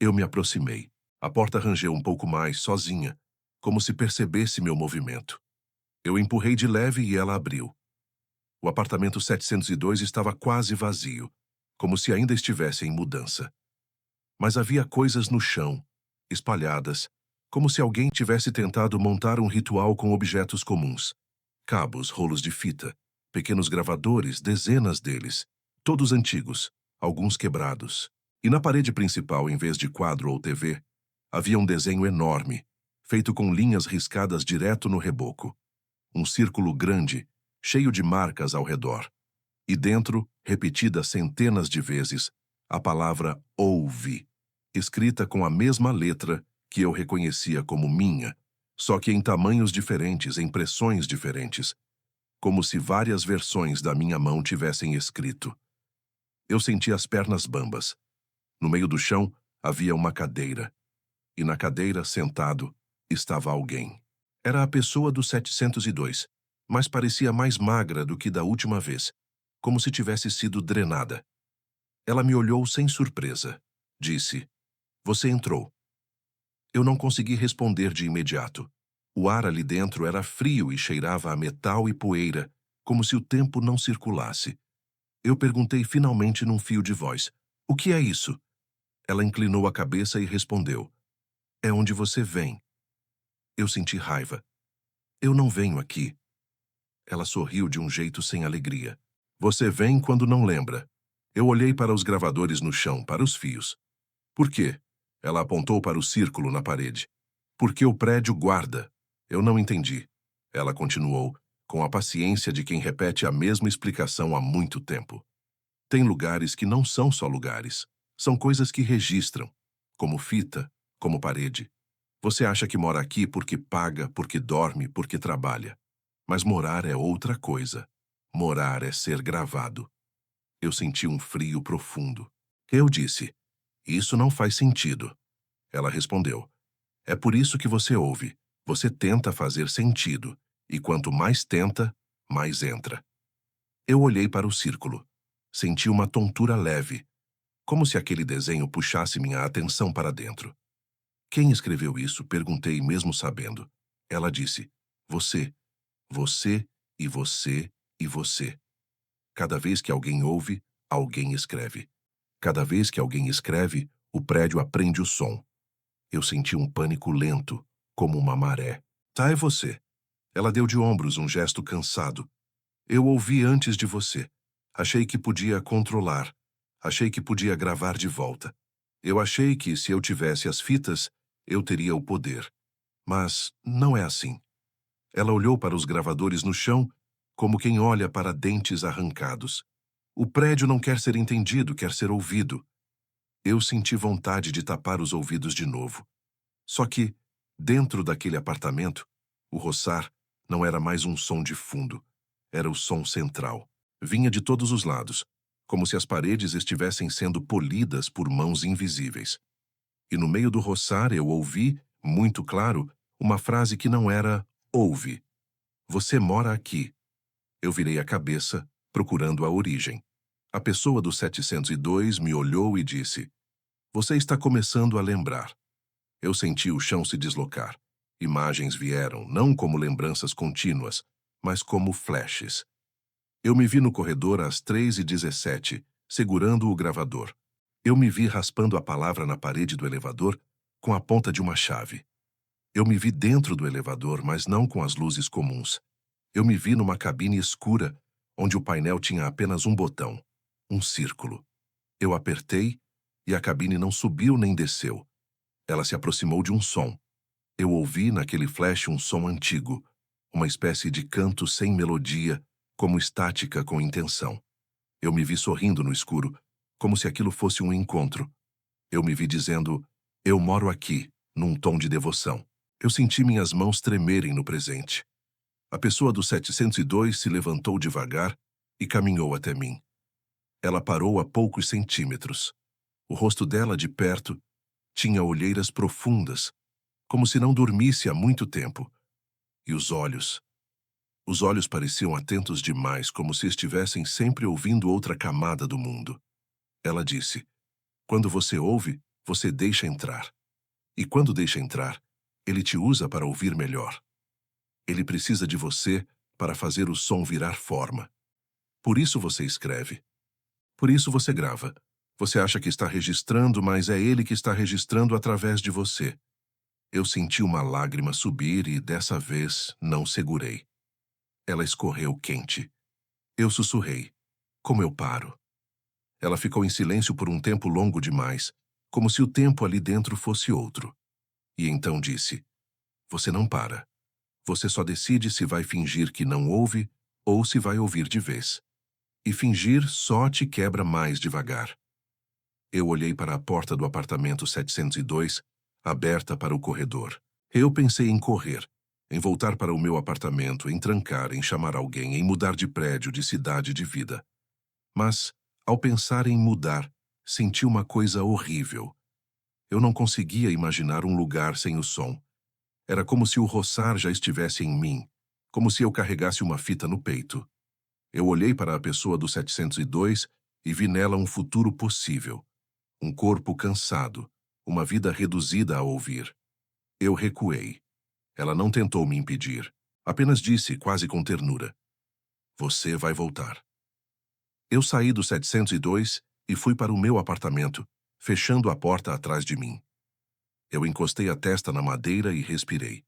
Eu me aproximei. A porta rangeu um pouco mais, sozinha, como se percebesse meu movimento. Eu empurrei de leve e ela abriu. O apartamento 702 estava quase vazio, como se ainda estivesse em mudança. Mas havia coisas no chão, espalhadas, como se alguém tivesse tentado montar um ritual com objetos comuns. Cabos, rolos de fita, pequenos gravadores, dezenas deles, todos antigos, alguns quebrados. E na parede principal, em vez de quadro ou TV, havia um desenho enorme, feito com linhas riscadas direto no reboco. Um círculo grande, cheio de marcas ao redor. E dentro, repetida centenas de vezes, a palavra ouve, escrita com a mesma letra que eu reconhecia como minha, só que em tamanhos diferentes, em pressões diferentes, como se várias versões da minha mão tivessem escrito. Eu senti as pernas bambas. No meio do chão havia uma cadeira, e na cadeira, sentado, estava alguém. Era a pessoa do 702, mas parecia mais magra do que da última vez, como se tivesse sido drenada. Ela me olhou sem surpresa. Disse: "Você entrou." Eu não consegui responder de imediato. O ar ali dentro era frio e cheirava a metal e poeira, como se o tempo não circulasse. Eu perguntei finalmente num fio de voz: "O que é isso?" Ela inclinou a cabeça e respondeu: "É onde você vem." Eu senti raiva. "Eu não venho aqui." Ela sorriu de um jeito sem alegria. "Você vem quando não lembra." Eu olhei para os gravadores no chão, para os fios. "Por quê?" Ela apontou para o círculo na parede. "Porque o prédio guarda." Eu não entendi. Ela continuou, com a paciência de quem repete a mesma explicação há muito tempo. "Tem lugares que não são só lugares. São coisas que registram, como fita, como parede. Você acha que mora aqui porque paga, porque dorme, porque trabalha. Mas morar é outra coisa. Morar é ser gravado." Eu senti um frio profundo. Eu disse: "Isso não faz sentido." Ela respondeu: "É por isso que você ouve. Você tenta fazer sentido. E quanto mais tenta, mais entra." Eu olhei para o círculo. Senti uma tontura leve, como se aquele desenho puxasse minha atenção para dentro. "Quem escreveu isso?" perguntei, mesmo sabendo. Ela disse: "Você. Você e você e você. Cada vez que alguém ouve, alguém escreve. Cada vez que alguém escreve, o prédio aprende o som." Eu senti um pânico lento, como uma maré. "Tá, é você." Ela deu de ombros, um gesto cansado. "Eu ouvi antes de você. Achei que podia controlar. Achei que podia gravar de volta. Eu achei que, se eu tivesse as fitas, eu teria o poder. Mas não é assim." Ela olhou para os gravadores no chão, como quem olha para dentes arrancados. "O prédio não quer ser entendido, quer ser ouvido." Eu senti vontade de tapar os ouvidos de novo. Só que, dentro daquele apartamento, o roçar não era mais um som de fundo. Era o som central. Vinha de todos os lados, como se as paredes estivessem sendo polidas por mãos invisíveis. E no meio do roçar eu ouvi, muito claro, uma frase que não era "ouve." "Você mora aqui." Eu virei a cabeça, procurando a origem. A pessoa do 702 me olhou e disse: "Você está começando a lembrar." Eu senti o chão se deslocar. Imagens vieram, não como lembranças contínuas, mas como flashes. Eu me vi no corredor às 3h17, segurando o gravador. Eu me vi raspando a palavra na parede do elevador com a ponta de uma chave. Eu me vi dentro do elevador, mas não com as luzes comuns. Eu me vi numa cabine escura, onde o painel tinha apenas um botão, um círculo. Eu apertei e a cabine não subiu nem desceu. Ela se aproximou de um som. Eu ouvi naquele flash um som antigo, uma espécie de canto sem melodia, como estática com intenção. Eu me vi sorrindo no escuro, como se aquilo fosse um encontro. Eu me vi dizendo: "Eu moro aqui", num tom de devoção. Eu senti minhas mãos tremerem no presente. A pessoa do 702 se levantou devagar e caminhou até mim. Ela parou a poucos centímetros. O rosto dela, de perto, tinha olheiras profundas, como se não dormisse há muito tempo. E os olhos pareciam atentos demais, como se estivessem sempre ouvindo outra camada do mundo. Ela disse: "Quando você ouve, você deixa entrar. E quando deixa entrar, ele te usa para ouvir melhor. Ele precisa de você para fazer o som virar forma. Por isso você escreve. Por isso você grava. Você acha que está registrando, mas é ele que está registrando através de você." Eu senti uma lágrima subir e, dessa vez, não segurei. Ela escorreu quente. Eu sussurrei: "Como eu paro?" Ela ficou em silêncio por um tempo longo demais, como se o tempo ali dentro fosse outro. E então disse: "Você não para. Você só decide se vai fingir que não ouve ou se vai ouvir de vez. E fingir só te quebra mais devagar." Eu olhei para a porta do apartamento 702, aberta para o corredor. Eu pensei em correr, em voltar para o meu apartamento, em trancar, em chamar alguém, em mudar de prédio, de cidade, de vida. Mas, ao pensar em mudar, senti uma coisa horrível. Eu não conseguia imaginar um lugar sem o som. Era como se o roçar já estivesse em mim, como se eu carregasse uma fita no peito. Eu olhei para a pessoa do 702 e vi nela um futuro possível. Um corpo cansado, uma vida reduzida a ouvir. Eu recuei. Ela não tentou me impedir. Apenas disse, quase com ternura: "Você vai voltar." Eu saí do 702 e fui para o meu apartamento, fechando a porta atrás de mim. Eu encostei a testa na madeira e respirei.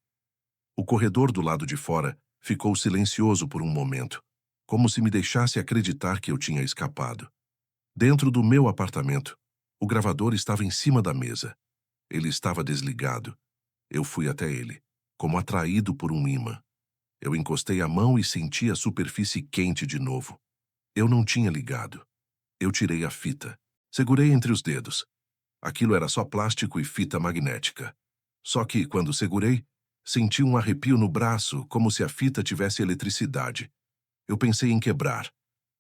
O corredor do lado de fora ficou silencioso por um momento, como se me deixasse acreditar que eu tinha escapado. Dentro do meu apartamento, o gravador estava em cima da mesa. Ele estava desligado. Eu fui até ele, como atraído por um imã. Eu encostei a mão e senti a superfície quente de novo. Eu não tinha ligado. Eu tirei a fita. Segurei entre os dedos. Aquilo era só plástico e fita magnética. Só que, quando segurei, senti um arrepio no braço, como se a fita tivesse eletricidade. Eu pensei em quebrar.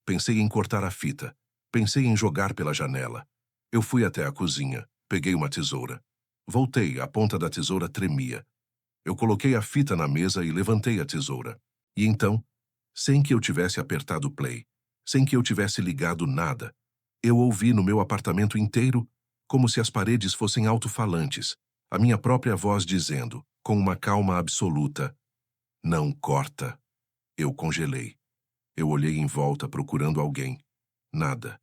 Pensei em cortar a fita. Pensei em jogar pela janela. Eu fui até a cozinha. Peguei uma tesoura. Voltei, a ponta da tesoura tremia. Eu coloquei a fita na mesa e levantei a tesoura. E então, sem que eu tivesse apertado play, sem que eu tivesse ligado nada, eu ouvi no meu apartamento inteiro, como se as paredes fossem alto-falantes, a minha própria voz dizendo, com uma calma absoluta: "Não corta." Eu congelei. Eu olhei em volta procurando alguém. Nada.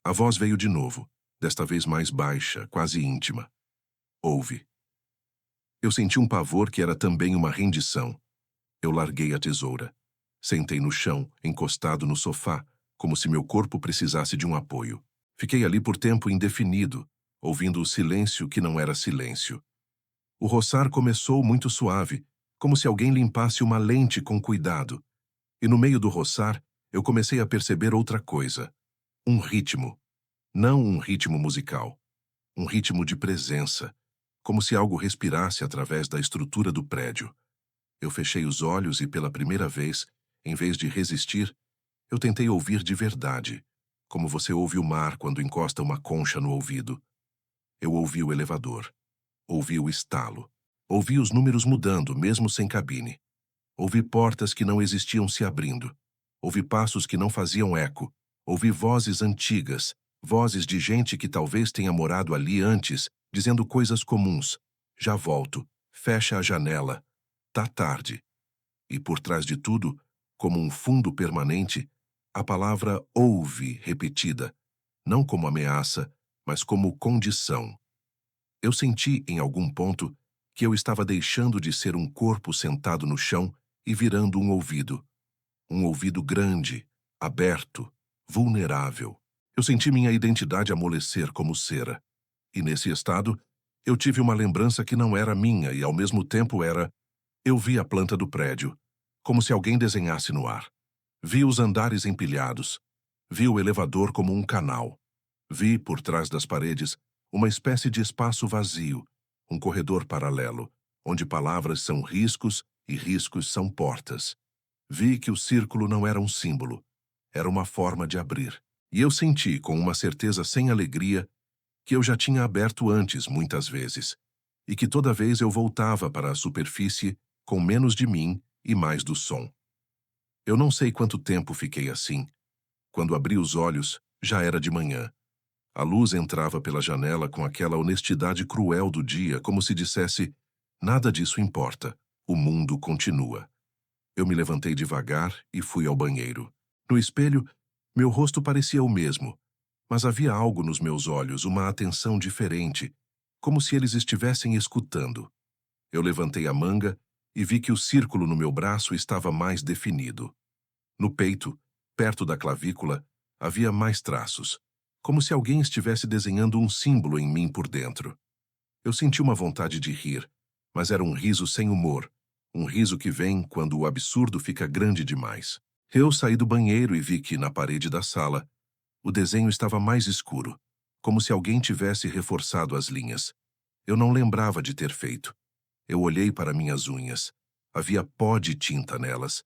A voz veio de novo, desta vez mais baixa, quase íntima. "Ouve." Eu senti um pavor que era também uma rendição. Eu larguei a tesoura. Sentei no chão, encostado no sofá, como se meu corpo precisasse de um apoio. Fiquei ali por tempo indefinido, ouvindo o silêncio que não era silêncio. O roçar começou muito suave, como se alguém limpasse uma lente com cuidado. E no meio do roçar, eu comecei a perceber outra coisa. Um ritmo. Não um ritmo musical. Um ritmo de presença, como se algo respirasse através da estrutura do prédio. Eu fechei os olhos e, pela primeira vez, em vez de resistir, eu tentei ouvir de verdade, como você ouve o mar quando encosta uma concha no ouvido. Eu ouvi o elevador. Ouvi o estalo. Ouvi os números mudando, mesmo sem cabine. Ouvi portas que não existiam se abrindo. Ouvi passos que não faziam eco. Ouvi vozes antigas, vozes de gente que talvez tenha morado ali antes, dizendo coisas comuns. "Já volto. Fecha a janela. Tá tarde." E por trás de tudo, como um fundo permanente, a palavra ouve repetida, não como ameaça, mas como condição. Eu senti, em algum ponto, que eu estava deixando de ser um corpo sentado no chão e virando um ouvido. Um ouvido grande, aberto, vulnerável. Eu senti minha identidade amolecer como cera. E nesse estado, eu tive uma lembrança que não era minha e, ao mesmo tempo, era... Eu vi a planta do prédio, como se alguém desenhasse no ar. Vi os andares empilhados. Vi o elevador como um canal. Vi, por trás das paredes, uma espécie de espaço vazio, um corredor paralelo, onde palavras são riscos e riscos são portas. Vi que o círculo não era um símbolo, era uma forma de abrir. E eu senti, com uma certeza sem alegria, que eu já tinha aberto antes muitas vezes, e que toda vez eu voltava para a superfície com menos de mim e mais do som. Eu não sei quanto tempo fiquei assim. Quando abri os olhos, já era de manhã. A luz entrava pela janela com aquela honestidade cruel do dia, como se dissesse: nada disso importa, o mundo continua. Eu me levantei devagar e fui ao banheiro. No espelho, meu rosto parecia o mesmo, mas havia algo nos meus olhos, uma atenção diferente, como se eles estivessem escutando. Eu levantei a manga e vi que o círculo no meu braço estava mais definido. No peito, perto da clavícula, havia mais traços, como se alguém estivesse desenhando um símbolo em mim por dentro. Eu senti uma vontade de rir, mas era um riso sem humor, um riso que vem quando o absurdo fica grande demais. Eu saí do banheiro e vi que, na parede da sala, o desenho estava mais escuro, como se alguém tivesse reforçado as linhas. Eu não lembrava de ter feito. Eu olhei para minhas unhas. Havia pó de tinta nelas.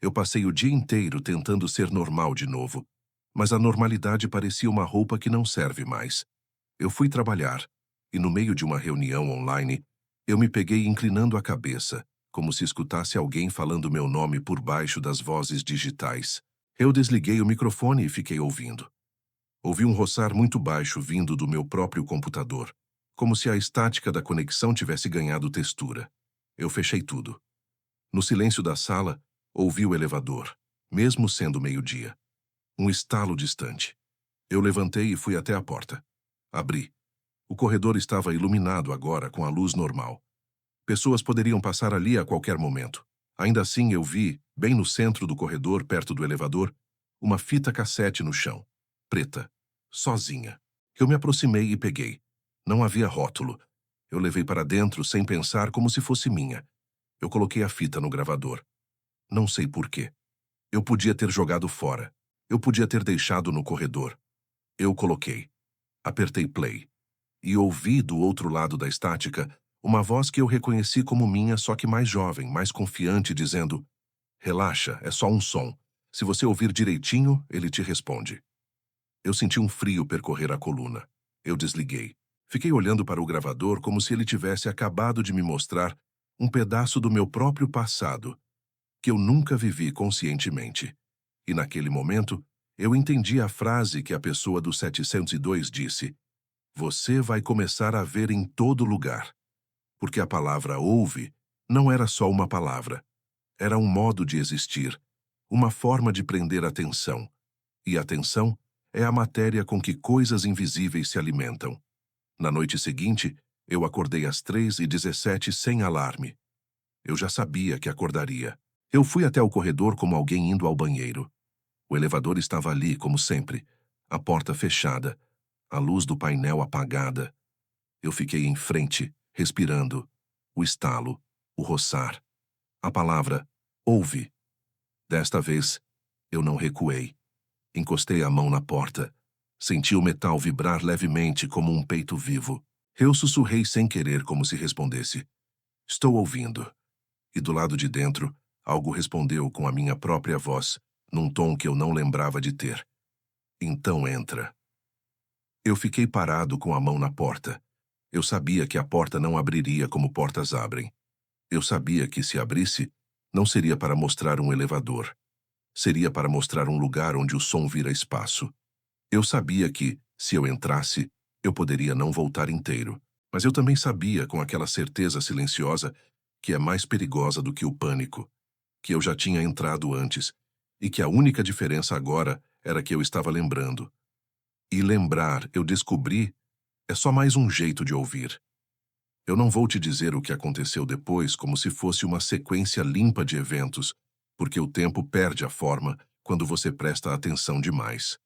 Eu passei o dia inteiro tentando ser normal de novo, mas a normalidade parecia uma roupa que não serve mais. Eu fui trabalhar, e no meio de uma reunião online, eu me peguei inclinando a cabeça, como se escutasse alguém falando meu nome por baixo das vozes digitais. Eu desliguei o microfone e fiquei ouvindo. Ouvi um roçar muito baixo vindo do meu próprio computador, como se a estática da conexão tivesse ganhado textura. Eu fechei tudo. No silêncio da sala, ouvi o elevador, mesmo sendo meio-dia. Um estalo distante. Eu levantei e fui até a porta. Abri. O corredor estava iluminado agora com a luz normal. Pessoas poderiam passar ali a qualquer momento. Ainda assim, eu vi, bem no centro do corredor, perto do elevador, uma fita cassete no chão, preta, sozinha. Eu me aproximei e peguei. Não havia rótulo. Eu levei para dentro sem pensar, como se fosse minha. Eu coloquei a fita no gravador. Não sei por quê. Eu podia ter jogado fora. Eu podia ter deixado no corredor. Eu coloquei. Apertei play. E ouvi do outro lado da estática uma voz que eu reconheci como minha, só que mais jovem, mais confiante, dizendo: relaxa, é só um som. Se você ouvir direitinho, ele te responde. Eu senti um frio percorrer a coluna. Eu desliguei. Fiquei olhando para o gravador como se ele tivesse acabado de me mostrar um pedaço do meu próprio passado, que eu nunca vivi conscientemente. E naquele momento, eu entendi a frase que a pessoa do 702 disse: você vai começar a ver em todo lugar. Porque a palavra ouve não era só uma palavra. Era um modo de existir, uma forma de prender atenção. E atenção é a matéria com que coisas invisíveis se alimentam. Na noite seguinte, eu acordei às 3h17 sem alarme. Eu já sabia que acordaria. Eu fui até o corredor como alguém indo ao banheiro. O elevador estava ali, como sempre, a porta fechada, a luz do painel apagada. Eu fiquei em frente, respirando, o estalo, o roçar, a palavra ouve. Desta vez, eu não recuei. Encostei a mão na porta. Senti o metal vibrar levemente como um peito vivo. Eu sussurrei sem querer, como se respondesse: estou ouvindo. E do lado de dentro, algo respondeu com a minha própria voz, num tom que eu não lembrava de ter. Então entra. Eu fiquei parado com a mão na porta. Eu sabia que a porta não abriria como portas abrem. Eu sabia que, se abrisse, não seria para mostrar um elevador. Seria para mostrar um lugar onde o som vira espaço. Eu sabia que, se eu entrasse, eu poderia não voltar inteiro. Mas eu também sabia, com aquela certeza silenciosa, que é mais perigosa do que o pânico, que eu já tinha entrado antes, e que a única diferença agora era que eu estava lembrando. E lembrar, eu descobri, é só mais um jeito de ouvir. Eu não vou te dizer o que aconteceu depois como se fosse uma sequência limpa de eventos, porque o tempo perde a forma quando você presta atenção demais.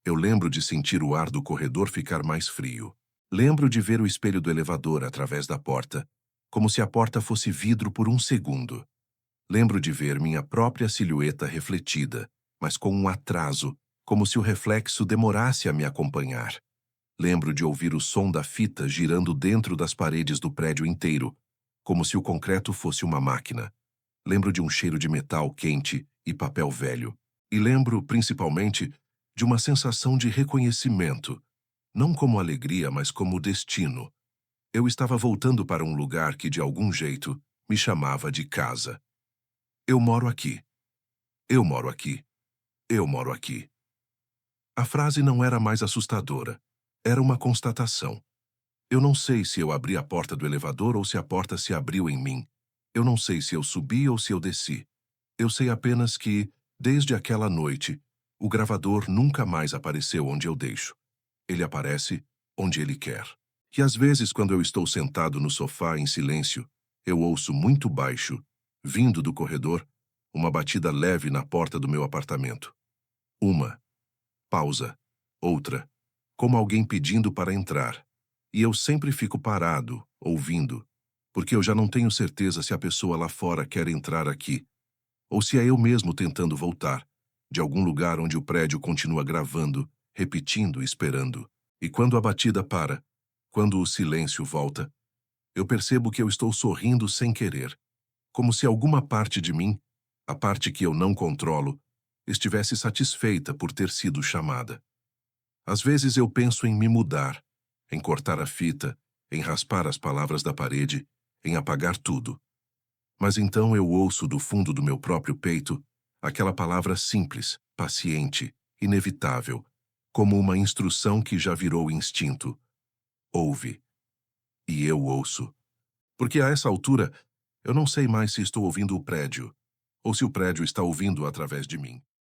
Eu lembro de sentir o ar do corredor ficar mais frio. Lembro de ver o espelho do elevador através da porta, como se a porta fosse vidro por um segundo. Lembro de ver minha própria silhueta refletida, mas com um atraso, como se o reflexo demorasse a me acompanhar. Lembro de ouvir o som da fita girando dentro das paredes do prédio inteiro, como se o concreto fosse uma máquina. Lembro de um cheiro de metal quente e papel velho. E lembro, principalmente, de uma sensação de reconhecimento, Não como alegria, mas como destino. Eu estava voltando para um lugar que, de algum jeito, me chamava de casa. Eu moro aqui. Eu moro aqui. Eu moro aqui. A frase não era mais assustadora. Era uma constatação. Eu não sei se eu abri a porta do elevador ou se a porta se abriu em mim. Eu não sei se eu subi ou se eu desci. Eu sei apenas que, desde aquela noite, o gravador nunca mais apareceu onde eu deixo. Ele aparece onde ele quer. E às vezes, quando eu estou sentado no sofá em silêncio, eu ouço muito baixo, vindo do corredor, uma batida leve na porta do meu apartamento. Uma. Pausa. Outra. Como alguém pedindo para entrar. E eu sempre fico parado, ouvindo, porque eu já não tenho certeza se a pessoa lá fora quer entrar aqui, ou se é eu mesmo tentando voltar, de algum lugar onde o prédio continua gravando, repetindo, esperando. E quando a batida para, quando o silêncio volta, eu percebo que eu estou sorrindo sem querer, como se alguma parte de mim, a parte que eu não controlo, estivesse satisfeita por ter sido chamada. Às vezes eu penso em me mudar, em cortar a fita, em raspar as palavras da parede, em apagar tudo. Mas então eu ouço do fundo do meu próprio peito aquela palavra simples, paciente, inevitável, como uma instrução que já virou instinto. Ouve. E eu ouço. Porque a essa altura, eu não sei mais se estou ouvindo o prédio, ou se o prédio está ouvindo através de mim.